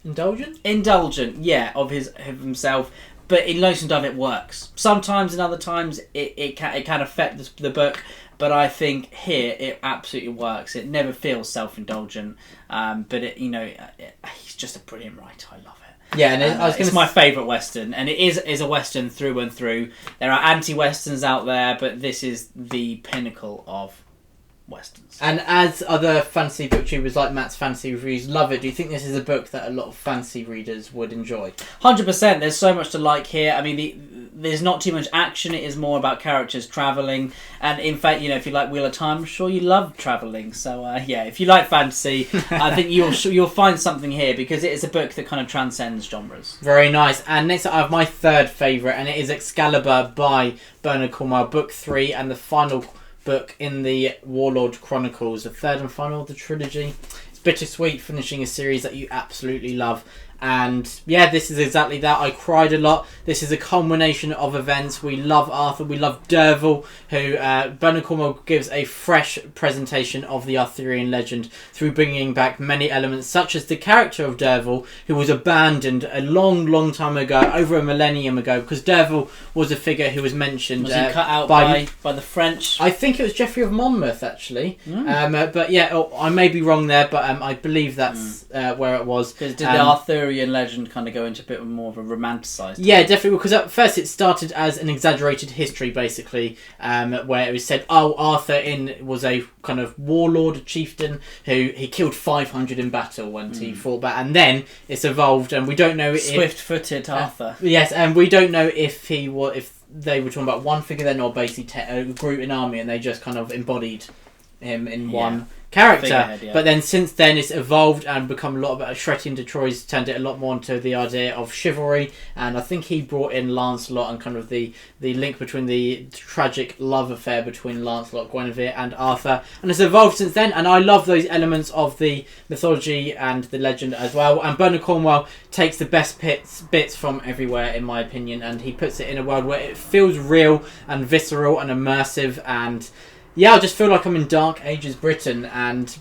Indulgent? Indulgent, yeah, of himself. But in Lonesome Dove it works. Sometimes and other times it can affect the book. But I think here it absolutely works. It never feels self-indulgent. But he's just a brilliant writer. I love it. Yeah, and it's my favourite Western. And it is a Western through and through. There are anti-Westerns out there, but this is the pinnacle of Westerns. And as other fantasy booktubers like Matt's Fantasy Reviews love it, do you think this is a book that a lot of fantasy readers would enjoy? 100%. There's so much to like here. I mean, there's not too much action. It is more about characters travelling. And in fact, if you like Wheel of Time, I'm sure you love travelling. So if you like fantasy, I think you'll find something here, because it is a book that kind of transcends genres. Very nice. And next I have my third favourite, and it is Excalibur by Bernard Cornwell, book 3 and the final book in the Warlord Chronicles, the third and final of the trilogy. It's bittersweet finishing a series that you absolutely love. And yeah, this is exactly that. I cried a lot. This is a culmination of events. We love Arthur. We love Derval, who Bernard Cornwell gives a fresh presentation of the Arthurian legend through bringing back many elements, such as the character of Derval, who was abandoned a long, long time ago, over a millennium ago, because Derval was a figure who was mentioned. Was he cut out by the French? I think it was Geoffrey of Monmouth, actually. But yeah, I may be wrong there, but I believe that's where it was. Did the Arthurian legend kind of go into a bit more of a romanticised? Yeah, definitely, because at first it started as an exaggerated history, basically, where it was said, Arthur was a kind of warlord, chieftain, who he killed 500 in battle when he fought back, and then it's evolved, and we don't know Swift-footed Arthur. Yes, and we don't know if they were talking about one figure then, or basically a group in army, and they just kind of embodied him in one character. Figurehead, But then since then it's evolved and become a lot about Shrettian de Troyes turned it a lot more into the idea of chivalry, and I think he brought in Lancelot and kind of the link between the tragic love affair between Lancelot, Guinevere and Arthur, and it's evolved since then, and I love those elements of the mythology and the legend as well. And Bernard Cornwell takes the best bits from everywhere, in my opinion, and he puts it in a world where it feels real and visceral and immersive, and yeah, I just feel like I'm in Dark Ages Britain,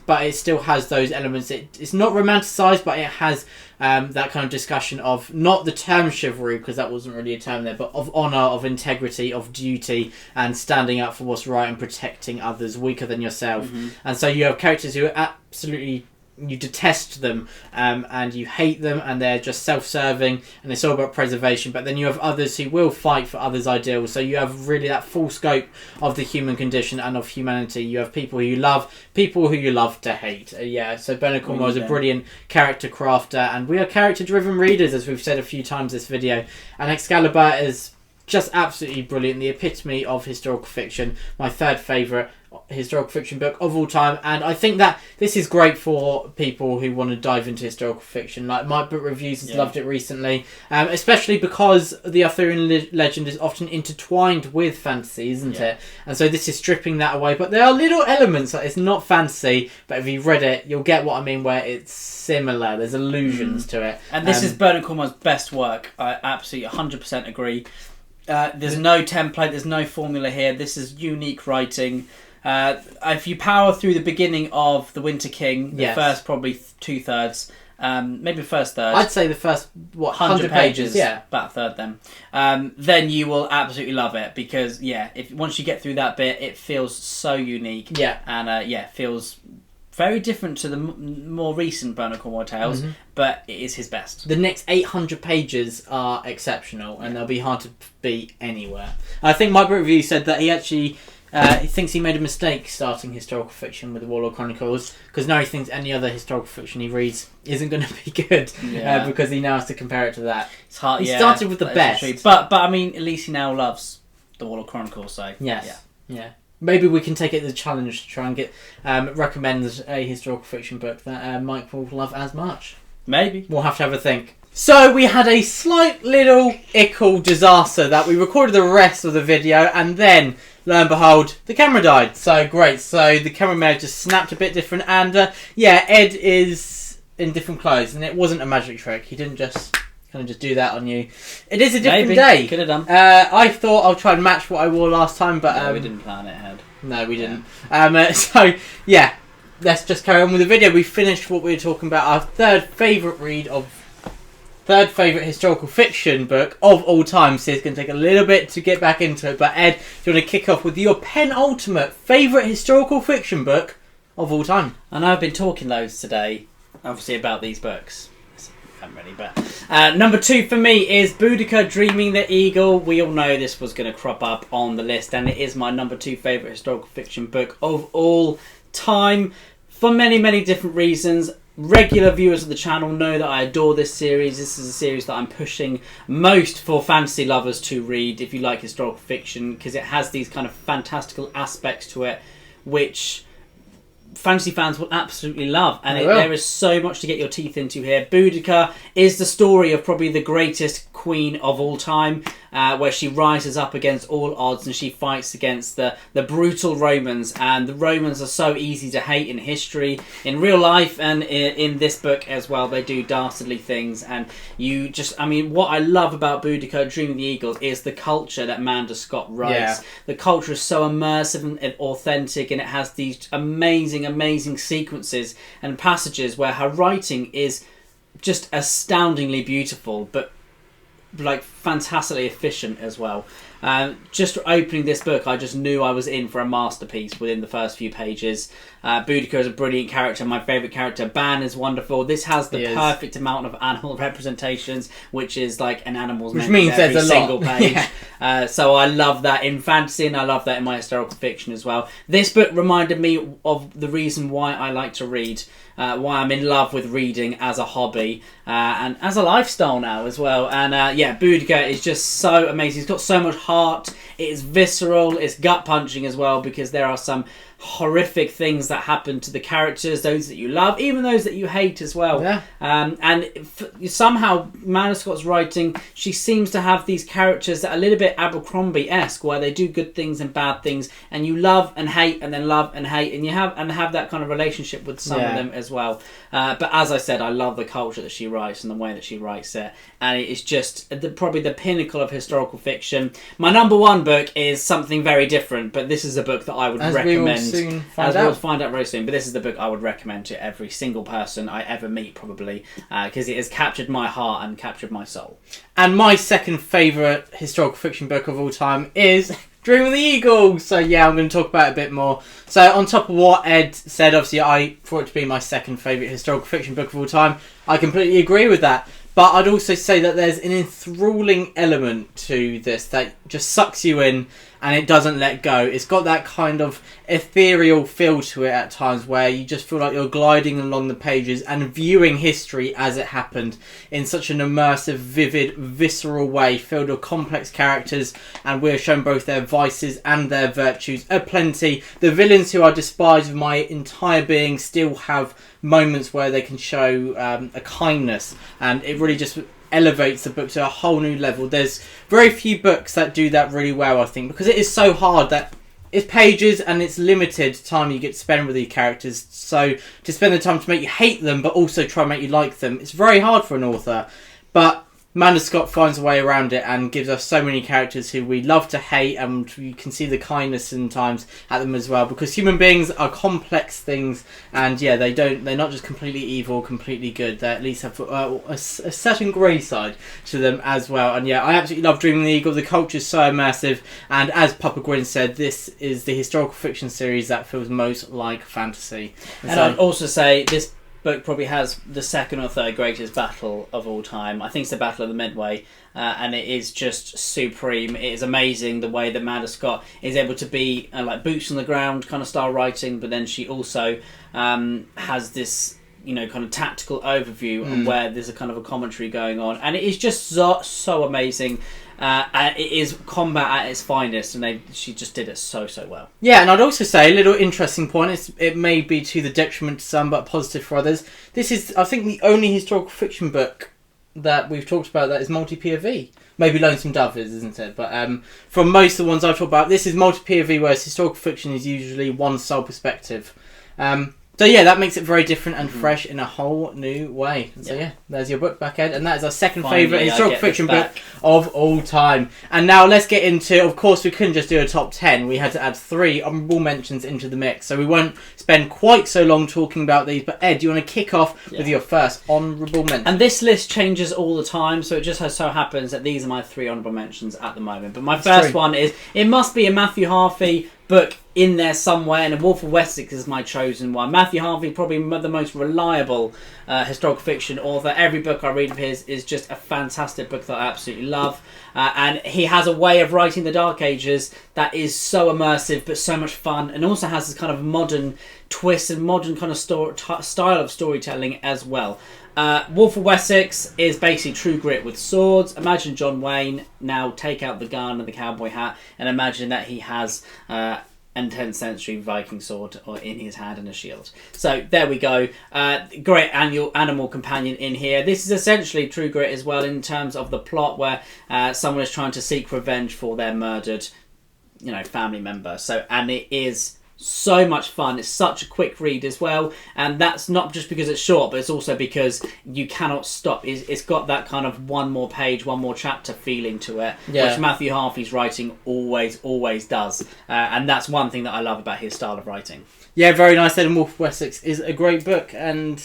but it still has those elements. It's not romanticised, but it has that kind of discussion of not the term chivalry, because that wasn't really a term there, but of honour, of integrity, of duty, and standing up for what's right and protecting others weaker than yourself. And so you have characters who are absolutely you detest them, and you hate them, and they're just self-serving, and it's all about preservation. But then you have others who will fight for others' ideals. So you have really that full scope of the human condition and of humanity. You have people who you love, people who you love to hate. So Bernard Cornwell is a brilliant character crafter, and we are character-driven readers, as we've said a few times this video. And Excalibur is just absolutely brilliant, the epitome of historical fiction. My third favourite historical fiction book of all time, and I think that this is great for people who want to dive into historical fiction. Like My Book Reviews has loved it recently, especially because the Arthurian legend is often intertwined with fantasy, isn't it? And so this is stripping that away, but there are little elements, like it's not fantasy, but if you've read it you'll get what I mean, where it's similar, there's allusions to it. And this is Bernard Cornwell's best work. I absolutely 100% agree. There's no template, there's no formula here. This is unique writing. If you power through the beginning of The Winter King, the first probably 2/3, maybe the first third. I'd say the first 100 pages, about a third then you will absolutely love it, because once you get through that bit, it feels so unique. And feels very different to the more recent Bernard Cornwell tales, but it is his best. The next 800 pages are exceptional, and they'll be hard to beat anywhere. I think My Book Review said that he actually he thinks he made a mistake starting historical fiction with the Warlord Chronicles, because now he thinks any other historical fiction he reads isn't going to be good, because he now has to compare it to that. It's hard. He started with the best, but I mean, at least he now loves the Warlord Chronicles. So yeah. Maybe we can take it as a challenge to try and get recommend a historical fiction book that Mike will love as much. Maybe we'll have to have a think. So we had a slight little ickle disaster that we recorded the rest of the video, and then lo and behold, the camera died. So great. So the camera may have just snapped a bit different, and Ed is in different clothes, and it wasn't a magic trick. He didn't just kind of just do that on you. It is a different day. Could have done. I thought I'll try and match what I wore last time, but we didn't plan it ahead. No, we didn't. Let's just carry on with the video. We finished what we were talking about. Our third favourite historical fiction book of all time. So it's going to take a little bit to get back into it. But Ed, do you want to kick off with your penultimate favourite historical fiction book of all time? I know I've been talking loads today, obviously, about these books. Really, but number 2 for me is Boudica Dreaming the Eagle. We all know this was going to crop up on the list, and it is my number 2 favourite historical fiction book of all time, for many, many different reasons. Regular viewers of the channel know that I adore this series. This is a series that I'm pushing most for fantasy lovers to read if you like historical fiction, because it has these kind of fantastical aspects to it which fantasy fans will absolutely love, and there is so much to get your teeth into here. Boudica is the story of probably the greatest queen of all time, where she rises up against all odds and she fights against the brutal Romans. And the Romans are so easy to hate in history, in real life, and in this book as well. They do dastardly things, and what I love about Boudica Dreaming the Eagle is the culture that Amanda Scott writes. The culture is so immersive and authentic, and it has these amazing sequences and passages where her writing is just astoundingly beautiful, but like fantastically efficient as well. Just opening this book, I just knew I was in for a masterpiece within the first few pages. Boudica is a brilliant character. My favourite character, Ban, is wonderful. This has the perfect amount of animal representations, which is like an animal's which means every there's a single lot. page. So I love that in fantasy, and I love that in my historical fiction as well. This book reminded me of the reason why I like to read, why I'm in love with reading as a hobby, and as a lifestyle now as well. And Boudica is just so amazing. It's got so much heart. It is visceral. It's gut punching as well, because there are some horrific things that happen to the characters, those that you love, even those that you hate as well. Somehow Amanda Scott's writing, she seems to have these characters that are a little bit Abercrombie-esque, where they do good things and bad things, and you love and hate, and then love and hate, and you have that kind of relationship with some of them as well. But as I said, I love the culture that she writes and the way that she writes it, and it is just probably the pinnacle of historical fiction. My number 1 book is something very different, but this is a book that I would recommend. We'll find out very soon, but this is the book I would recommend to every single person I ever meet, probably, because it has captured my heart and captured my soul. And my second favourite historical fiction book of all time is Dream of the Eagle. So yeah, I'm going to talk about it a bit more. So on top of what Ed said, obviously I thought it to be my second favourite historical fiction book of all time. I completely agree with that. But I'd also say that there's an enthralling element to this that just sucks you in and it doesn't let go. It's got that kind of ethereal feel to it at times where you just feel like you're gliding along the pages and viewing history as it happened in such an immersive, vivid, visceral way, filled with complex characters, and we're shown both their vices and their virtues aplenty. The villains who I despise with my entire being still have moments where they can show a kindness, and it really just elevates the book to a whole new level. There's very few books that do that really well, I think, because it is so hard that it's pages and it's limited time you get to spend with these characters. So to spend the time to make you hate them but also try and make you like them, it's very hard for an author. But Amanda Scott finds a way around it and gives us so many characters who we love to hate, and you can see the kindness sometimes at them as well, because human beings are complex things, and yeah, they're not just completely evil, completely good. They at least have a certain grey side to them as well. And yeah, I absolutely love Dreaming the Eagle. The culture is so immersive, and as Papa Gwyn said, this is the historical fiction series that feels most like fantasy. And I'd also say this book probably has the second or third greatest battle of all time. I think it's the Battle of the Midway, and it is just supreme. It is amazing the way that Amanda Scott is able to be like boots on the ground kind of style writing, but then she also has this, you know, kind of tactical overview of where there's a kind of a commentary going on, and it is just so amazing. It is combat at its finest, and she just did it so well. Yeah, and I'd also say a little interesting point. It may be to the detriment to some, but positive for others. This is, I think, the only historical fiction book that we've talked about that is multi-POV. Maybe Lonesome Dove isn't it? But from most of the ones I've talked about, this is multi-POV, whereas historical fiction is usually one sole perspective. So yeah, that makes it very different and fresh in a whole new way. So yeah, there's your book back, Ed, and that is our second favourite historical fiction book of all time. And now let's get into, of course we couldn't just do a top 10, we had to add 3 honourable mentions into the mix. So we won't spend quite so long talking about these, but Ed, do you want to kick off with your first honourable mention? And this list changes all the time, so it just so happens that these are my 3 honourable mentions at the moment. But my first one is, it must be a Matthew Harvey book in there somewhere, and The Wolf of Wessex is my chosen one. Matthew Harvey, probably the most reliable historical fiction author. Every book I read of his is just a fantastic book that I absolutely love. And he has a way of writing the Dark Ages that is so immersive but so much fun, and also has this kind of modern twist and modern kind of style of storytelling as well. Wolf of Wessex is basically True Grit with swords. Imagine John Wayne, now take out the gun and the cowboy hat and imagine that he has a 10th century Viking sword in his hand and a shield. So there we go. Great animal companion in here. This is essentially True Grit as well in terms of the plot, where someone is trying to seek revenge for their murdered, family member. And it is so much fun. It's such a quick read as well, and that's not just because it's short, but it's also because you cannot stop. It's got that kind of one more page, one more chapter feeling to it, which Matthew Harvey's writing always does, and that's one thing that I love about his style of writing. Yeah, very nice. And Wolf of Wessex is a great book, and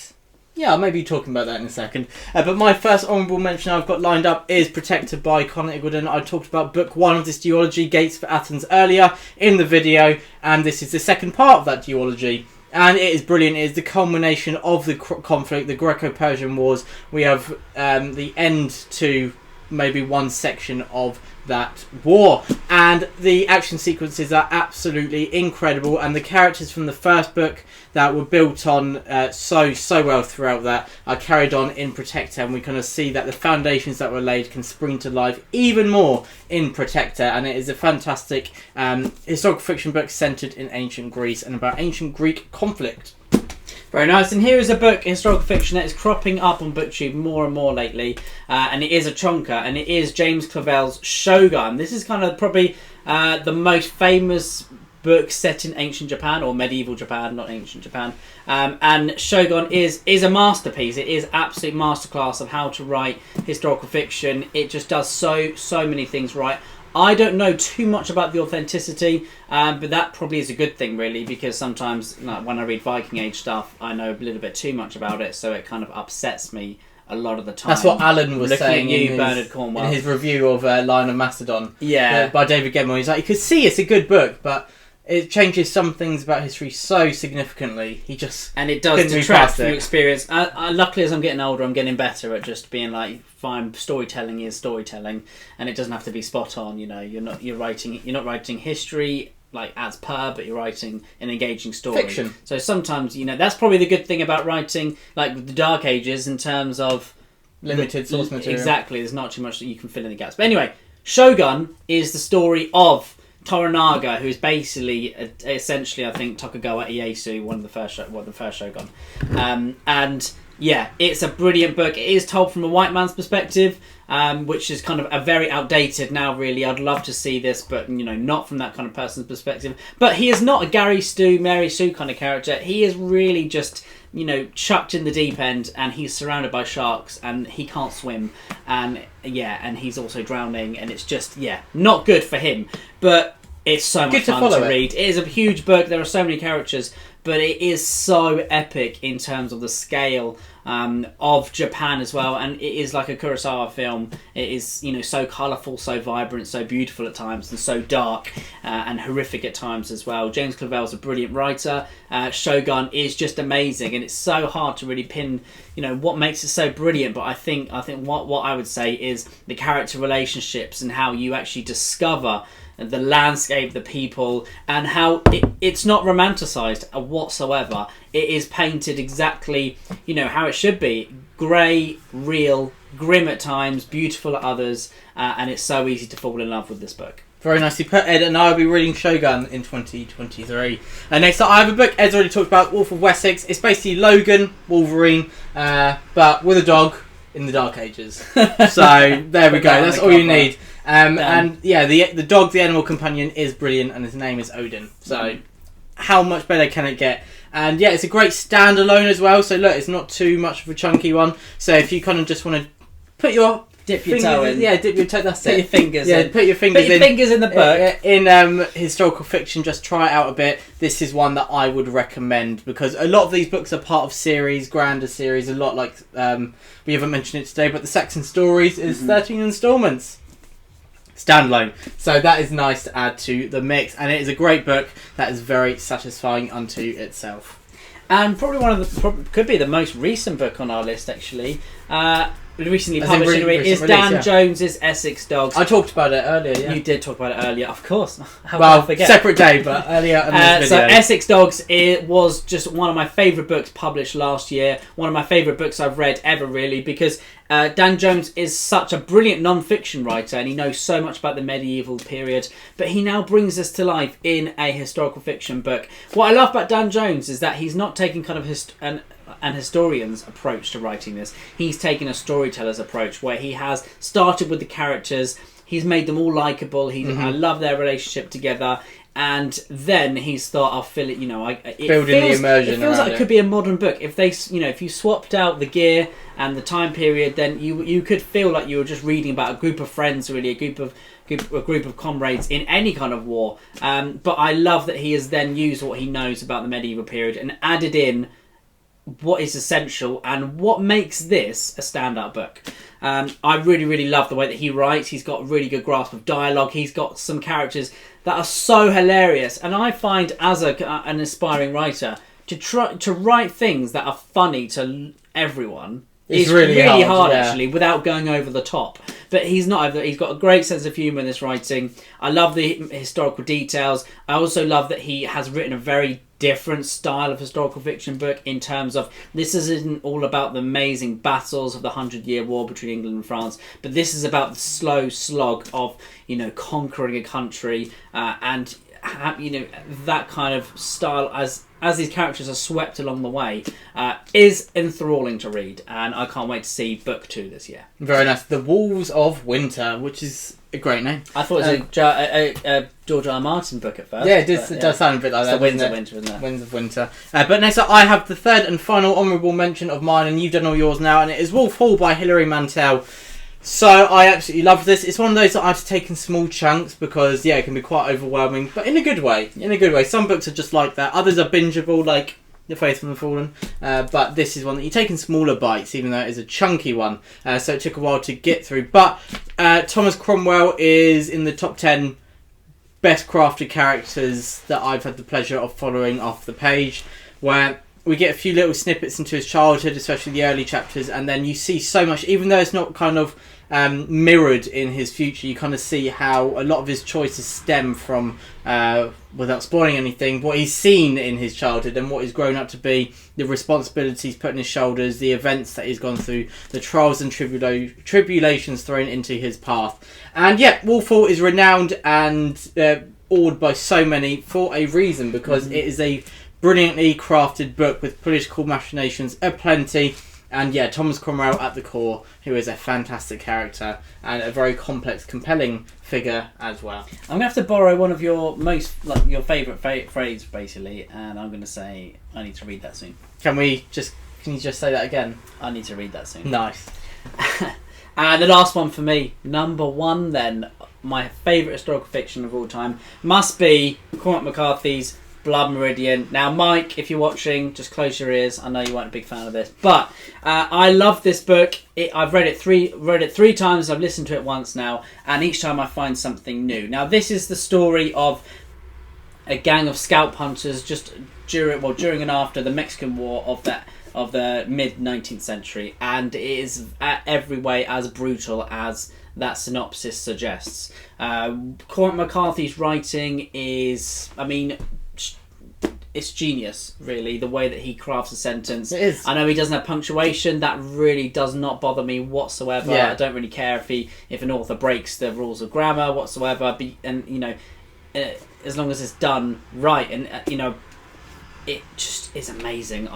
yeah, I'll maybe be talking about that in a second. But my first honourable mention I've got lined up is Protected by Conor Iggulden. I talked about book 1 of this duology, Gates for Athens, earlier in the video, and this is the second part of that duology. And it is brilliant. It is the culmination of the conflict, the Greco-Persian Wars. We have the end to maybe one section of that war, and the action sequences are absolutely incredible, and the characters from the first book that were built on so well throughout that are carried on in Protector, and we kind of see that the foundations that were laid can spring to life even more in Protector. And it is a fantastic historical fiction book centred in ancient Greece and about ancient Greek conflict. Very nice. And here is a book, historical fiction, that is cropping up on BookTube more and more lately, and it is a chonker, and it is James Clavell's Shogun. This is kind of probably the most famous book set in ancient Japan, or medieval Japan, not ancient Japan. And Shogun is a masterpiece. It is absolute masterclass of how to write historical fiction. It just does so many things right. I don't know too much about the authenticity, but that probably is a good thing, really, because sometimes when I read Viking Age stuff, I know a little bit too much about it, so it kind of upsets me a lot of the time. That's what Alan was Looking saying at you, in Bernard Cornwell, in his review of Lion of Macedon. Yeah, By David Gedmore. He's like, you could see it's a good book, but it changes some things about history so significantly. And it does detract from your experience. Luckily, as I'm getting older, I'm getting better at just being like, fine, storytelling is storytelling, and it doesn't have to be spot on. You're not writing history like as per, but you're writing an engaging story. Fiction. So sometimes, that's probably the good thing about writing like the Dark Ages in terms of limited source material. Exactly. There's not too much that you can fill in the gaps. But anyway, Shogun is the story of Toranaga, who's basically, essentially, I think, Tokugawa Ieyasu, one of the first shogun. And yeah, it's a brilliant book. It is told from a white man's perspective, which is kind of a very outdated now, really. I'd love to see this, but, not from that kind of person's perspective. But he is not a Gary Stu, Mary Sue kind of character. He is really just, chucked in the deep end, and he's surrounded by sharks, and he can't swim. And he's also drowning, and it's just, not good for him. But it's so much fun to read. It is a huge book. There are so many characters, but it is so epic in terms of the scale of Japan as well. And it is like a Kurosawa film. It is, so colourful, so vibrant, so beautiful at times, and so dark and horrific at times as well. James Clavell's a brilliant writer. Shogun is just amazing, and it's so hard to really pin, what makes it so brilliant. But I think what I would say is the character relationships and how you actually discover the landscape, the people, and how it's not romanticised whatsoever. It is painted exactly, how it should be. Grey, real, grim at times, beautiful at others, and it's so easy to fall in love with this book. Very nicely put, Ed, and I will be reading Shogun in 2023. Next up, I have a book Ed's already talked about, Wolf of Wessex. It's basically Logan, Wolverine, but with a dog in the Dark Ages. So, there we go, that's all you need. And yeah, the dog, the animal companion, is brilliant, and his name is Odin. So, how much better can it get? And yeah, it's a great standalone as well. So look, it's not too much of a chunky one. So if you kind of just want to put your dip your toe in, dip your toe. That's put it. Your fingers in. Put your fingers in the book. In historical fiction, just try it out a bit. This is one that I would recommend because a lot of these books are part of series, grander series. A lot like we haven't mentioned it today, but the Saxon Stories is 13 installments. Standalone, so that is nice to add to the mix, and it is a great book that is very satisfying unto itself, and probably could be the most recent book on our list actually. Recently published is Dan Jones's Essex Dogs. I talked about it earlier. Yeah, you did talk about it earlier, of course. How well, separate day, but earlier in this video. So Essex Dogs, it was just one of my favourite books published last year. One of my favourite books I've read ever, really, because Dan Jones is such a brilliant non-fiction writer, and he knows so much about the medieval period. But he now brings us to life in a historical fiction book. What I love about Dan Jones is that he's not taking kind of an historian's approach to writing this. He's taken a storyteller's approach where he has started with the characters, he's made them all likeable, I love their relationship together, and then he's thought, I'll fill it, building the immersion. It feels like it could be a modern book. If they, if you swapped out the gear and the time period, then you could feel like you were just reading about a group of friends, really, a group of comrades in any kind of war. But I love that he has then used what he knows about the medieval period and added in what is essential and what makes this a standout book. I really, really love the way that he writes. He's got a really good grasp of dialogue. He's got some characters that are so hilarious. And I find, as an aspiring writer, to write things that are funny to everyone is really hard actually, without going over the top. But he's not. He's got a great sense of humour in this writing. I love the historical details. I also love that he has written a very different style of historical fiction book in terms of this isn't all about the amazing battles of the 100-Year War between England and France, but this is about the slow slog of conquering a country and that kind of style as these characters are swept along the way is enthralling to read, and I can't wait to see book 2 this year. Very nice. The Wolves of Winter, which is a great name. I thought it was a George R. R. Martin book at first. Yeah, it does sound a bit like that. The Winds of Winter, isn't it? Winds of Winter. But next up, I have the third and final honourable mention of mine, and you've done all yours now, and it is Wolf Hall by Hilary Mantel. So I absolutely love this. It's one of those that I've taken small chunks because it can be quite overwhelming, but in a good way. Some books are just like that. Others are bingeable, like The Faithful and the Fallen, but this is one that you take in smaller bites, even though it is a chunky one. So it took a while to get through. But Thomas Cromwell is in the top 10 best crafted characters that I've had the pleasure of following off the page, where we get a few little snippets into his childhood, especially the early chapters, and then you see so much, even though it's not kind of mirrored in his future, you kind of see how a lot of his choices stem from, without spoiling anything, what he's seen in his childhood and what he's grown up to be, the responsibilities put on his shoulders, the events that he's gone through, the trials and tribulations thrown into his path. And yeah, Wolfhall is renowned and awed by so many for a reason, because it is a brilliantly crafted book with political machinations aplenty. And yeah, Thomas Cromwell at the core, who is a fantastic character and a very complex, compelling figure as well. I'm going to have to borrow one of your your favourite phrase, basically, and I'm going to say, I need to read that soon. Can you just say that again? I need to read that soon. Nice. And the last one for me, number one then, my favourite historical fiction of all time, must be Cormac McCarthy's Blood Meridian. Now, Mike, if you're watching, just close your ears. I know you weren't a big fan of this, but I love this book. I've read it three times. I've listened to it once now, and each time I find something new. Now, this is the story of a gang of scalp hunters just during and after the Mexican War of the mid 19th century, and it is every way as brutal as that synopsis suggests. Cormac McCarthy's writing is, it's genius, really, the way that he crafts a sentence. It is. I know he doesn't have punctuation. That really does not bother me whatsoever. Yeah. I don't really care if an author breaks the rules of grammar whatsoever. As long as it's done right, and it just is amazing.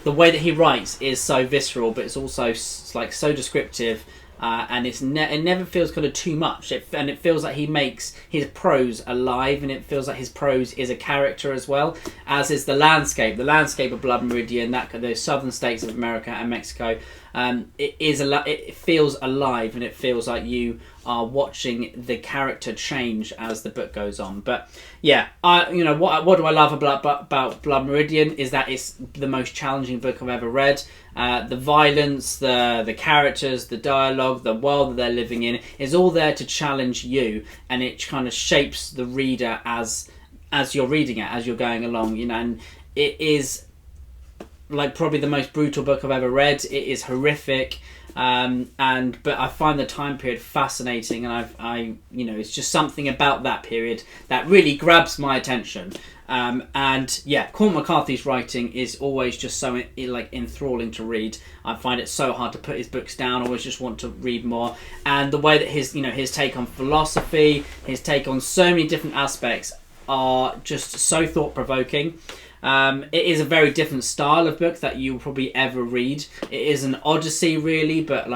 The way that he writes is so visceral, but it's also so descriptive. And it never feels kind of too much. It feels like he makes his prose alive, and it feels like his prose is a character as well, as is the landscape. The landscape of Blood Meridian, those southern states of America and Mexico, it feels alive, and it feels like you are watching the character change as the book goes on. But yeah, what do I love about Blood Meridian is that it's the most challenging book I've ever read. The violence, the characters, the dialogue, the world that they're living in is all there to challenge you, and it kind of shapes the reader as you're reading it, as you're going along, and it is probably the most brutal book I've ever read. It is horrific, but I find the time period fascinating, and it's just something about that period that really grabs my attention. And yeah, Cormac McCarthy's writing is always just so enthralling to read. I find it so hard to put his books down. I always just want to read more. And the way that his take on philosophy, his take on so many different aspects are just so thought-provoking. It is a very different style of book that you'll probably ever read. It is an odyssey, really, but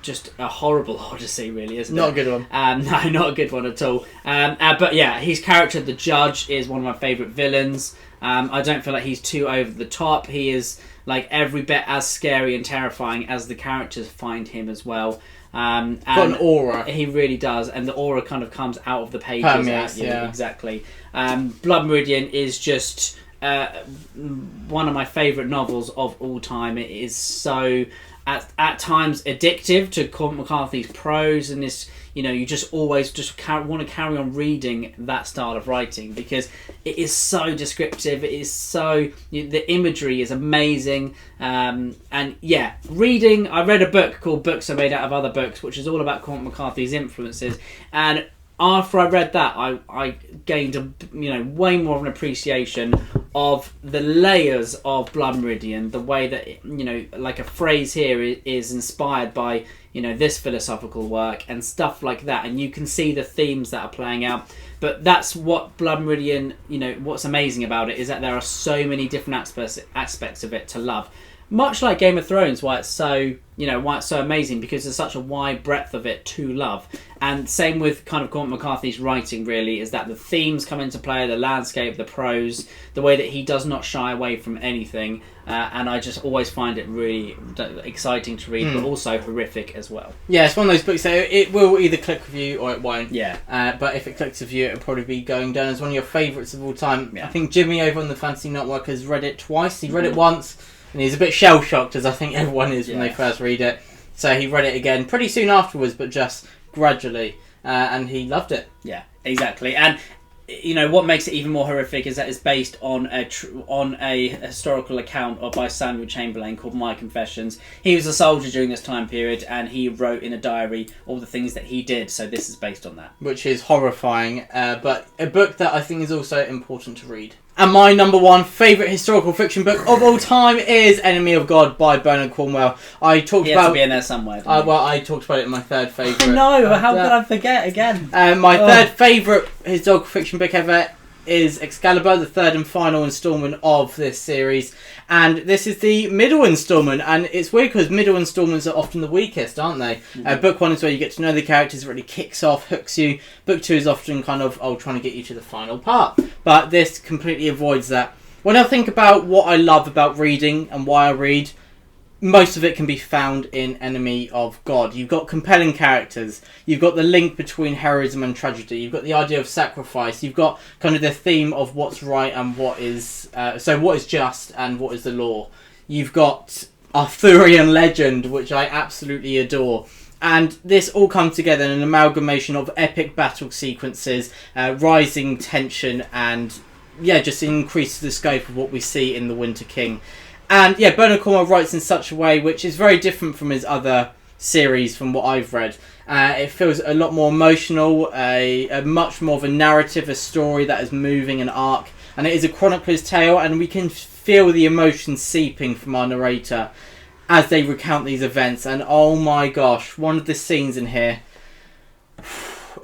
just a horrible odyssey, really, isn't it? Not a good one. No, not a good one at all. But yeah, his character, the Judge, is one of my favourite villains. I don't feel like he's too over the top. He is every bit as scary and terrifying as the characters find him as well. Got an aura. He really does, and the aura kind of comes out of the pages Permeates, at you. yeah. Exactly. Blood Meridian is just one of my favourite novels of all time. It is so at times addictive to Cormac McCarthy's prose, and this, you just always want to carry on reading that style of writing because it is so descriptive. It is so, the imagery is amazing. And yeah, reading, I read a book called Books Are Made Out of Other Books, which is all about Cormac McCarthy's influences, and after I read that, I gained way more of an appreciation of the layers of Blood Meridian, the way that like a phrase here is inspired by this philosophical work and stuff like that, and you can see the themes that are playing out. But that's what Blood Meridian, what's amazing about it is that there are so many different aspects of it to love. much like Game of Thrones, why it's so amazing, because there's such a wide breadth of it to love. And same with kind of Cormac McCarthy's writing, really, is that the themes come into play, the landscape, the prose, the way that he does not shy away from anything. And I just always find it really exciting to read, but also horrific as well. Yeah, it's one of those books that it will either click with you or it won't. Yeah. But if it clicks with you, it'll probably be going down as one of your favourites of all time. Yeah. I think Jimmy over on the Fantasy Network has read it twice. He read it once, and he's a bit shell-shocked, as I think everyone is when they first read it. So he read it again pretty soon afterwards, but just gradually, and he loved it. Yeah, exactly. And what makes it even more horrific is that it's based on a historical account by Samuel Chamberlain called My Confessions. He was a soldier during this time period, and he wrote in a diary all the things that he did. So this is based on that, which is horrifying, but a book that I think is also important to read. And my number one favourite historical fiction book of all time is Enemy of God by Bernard Cornwell. I talked about to be in there somewhere. I talked about it in my third favourite. No, how could I forget again? My third favourite historical fiction book ever is Excalibur, the third and final instalment of this series, and this is the middle instalment. And it's weird because middle instalments are often the weakest, aren't they? Book one is where you get to know the characters, really kicks off, hooks you. Book two is often kind of trying to get you to the final part, but this completely avoids that. When I think about what I love about reading and why I read, most of it can be found in Enemy of God. You've got compelling characters. You've got the link between heroism and tragedy. You've got the idea of sacrifice. You've got kind of the theme of what's right and what is what is just and what is the law. You've got Arthurian legend, which I absolutely adore. And this all comes together in an amalgamation of epic battle sequences, rising tension, and just increases the scope of what we see in The Winter King. And Bernard Cornwell writes in such a way which is very different from his other series, from what I've read. It feels a lot more emotional, a much more of a narrative, a story that is moving, an arc. And it is a chronicler's tale, and we can feel the emotion seeping from our narrator as they recount these events. And oh my gosh, one of the scenes in here,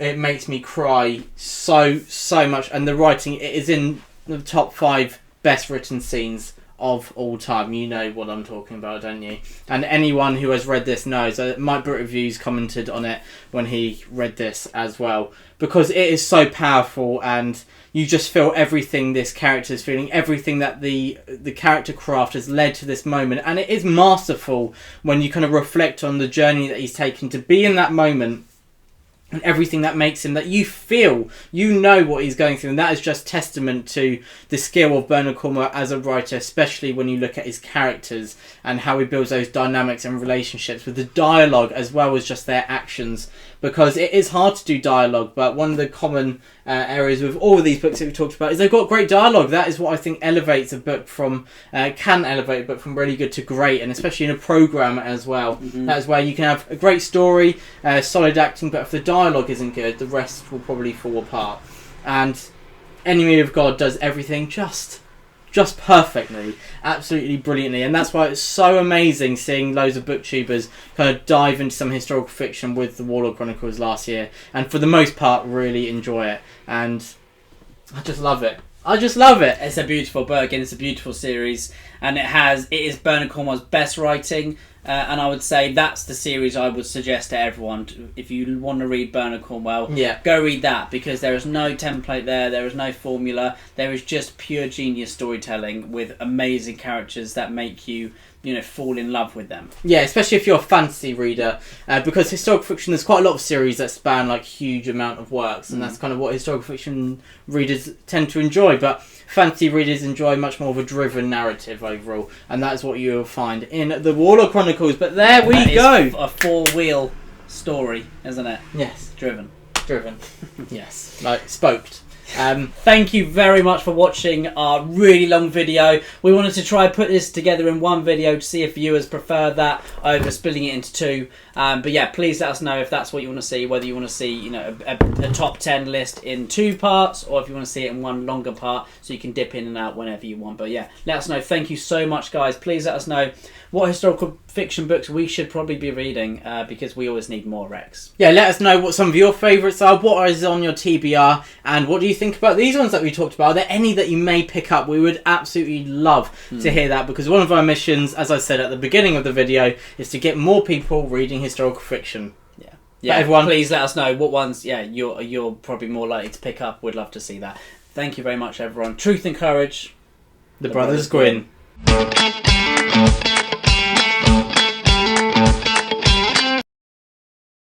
it makes me cry so much. And the writing, it is in the top 5 best written scenes of all time. You know what I'm talking about, don't you? And anyone who has read this knows. Mike Britt Reviews commented on it when he read this as well, because it is so powerful, and you just feel everything this character is feeling, everything that the character craft has led to this moment. And it is masterful when you kind of reflect on the journey that he's taken to be in that moment, and everything that makes him, that you feel, you know what he's going through. And that is just testament to the skill of Bernard Cornwell as a writer, especially when you look at his characters and how he builds those dynamics and relationships with the dialogue as well as just their actions. Because it is hard to do dialogue, but one of the common areas with all of these books that we talked about is they've got great dialogue. That is what I think elevates a book from, can elevate a book from really good to great, and especially in a programme as well. That is where you can have a great story, solid acting, but if the dialogue isn't good, the rest will probably fall apart. And Enemy of God does everything just perfectly, absolutely brilliantly. And that's why it's so amazing seeing loads of booktubers kind of dive into some historical fiction with the Warlord Chronicles last year, and for the most part really enjoy it. And I just love it. It's a beautiful book, and it's a beautiful series, and it is Bernard Cornwell's best writing. And I would say that's the series I would suggest to everyone. If you want to read Bernard Cornwell, go read that, because there is no template there is no formula, there is just pure genius storytelling with amazing characters that make you fall in love with them. Yeah, especially if you're a fantasy reader, because historical fiction, there's quite a lot of series that span like huge amount of works, and that's kind of what historical fiction readers tend to enjoy. But fantasy readers enjoy much more of a driven narrative overall, and that's what you'll find in the Warlord Chronicles. But there we go. A 4-wheel story, isn't it? Yes. Driven. Yes. Like, spoked. Thank you very much for watching our really long video. We wanted to try and put this together in one video to see if viewers prefer that over splitting it into 2. But yeah, please let us know if that's what you want to see, whether you want to see a top 10 list in 2 parts, or if you want to see it in one longer part so you can dip in and out whenever you want. But yeah, let us know. Thank you so much, guys. Please let us know what historical fiction books we should probably be reading, because we always need more, Rex. Yeah, let us know what some of your favourites are, what is on your TBR, and what do you think about these ones that we talked about. Are there any that you may pick up? We would absolutely love to hear that, because one of our missions, as I said at the beginning of the video, is to get more people reading historical fiction. Yeah, everyone, please let us know what ones you're probably more likely to pick up. We'd love to see that. Thank you very much, everyone. Truth and courage. The Brothers Gwyn.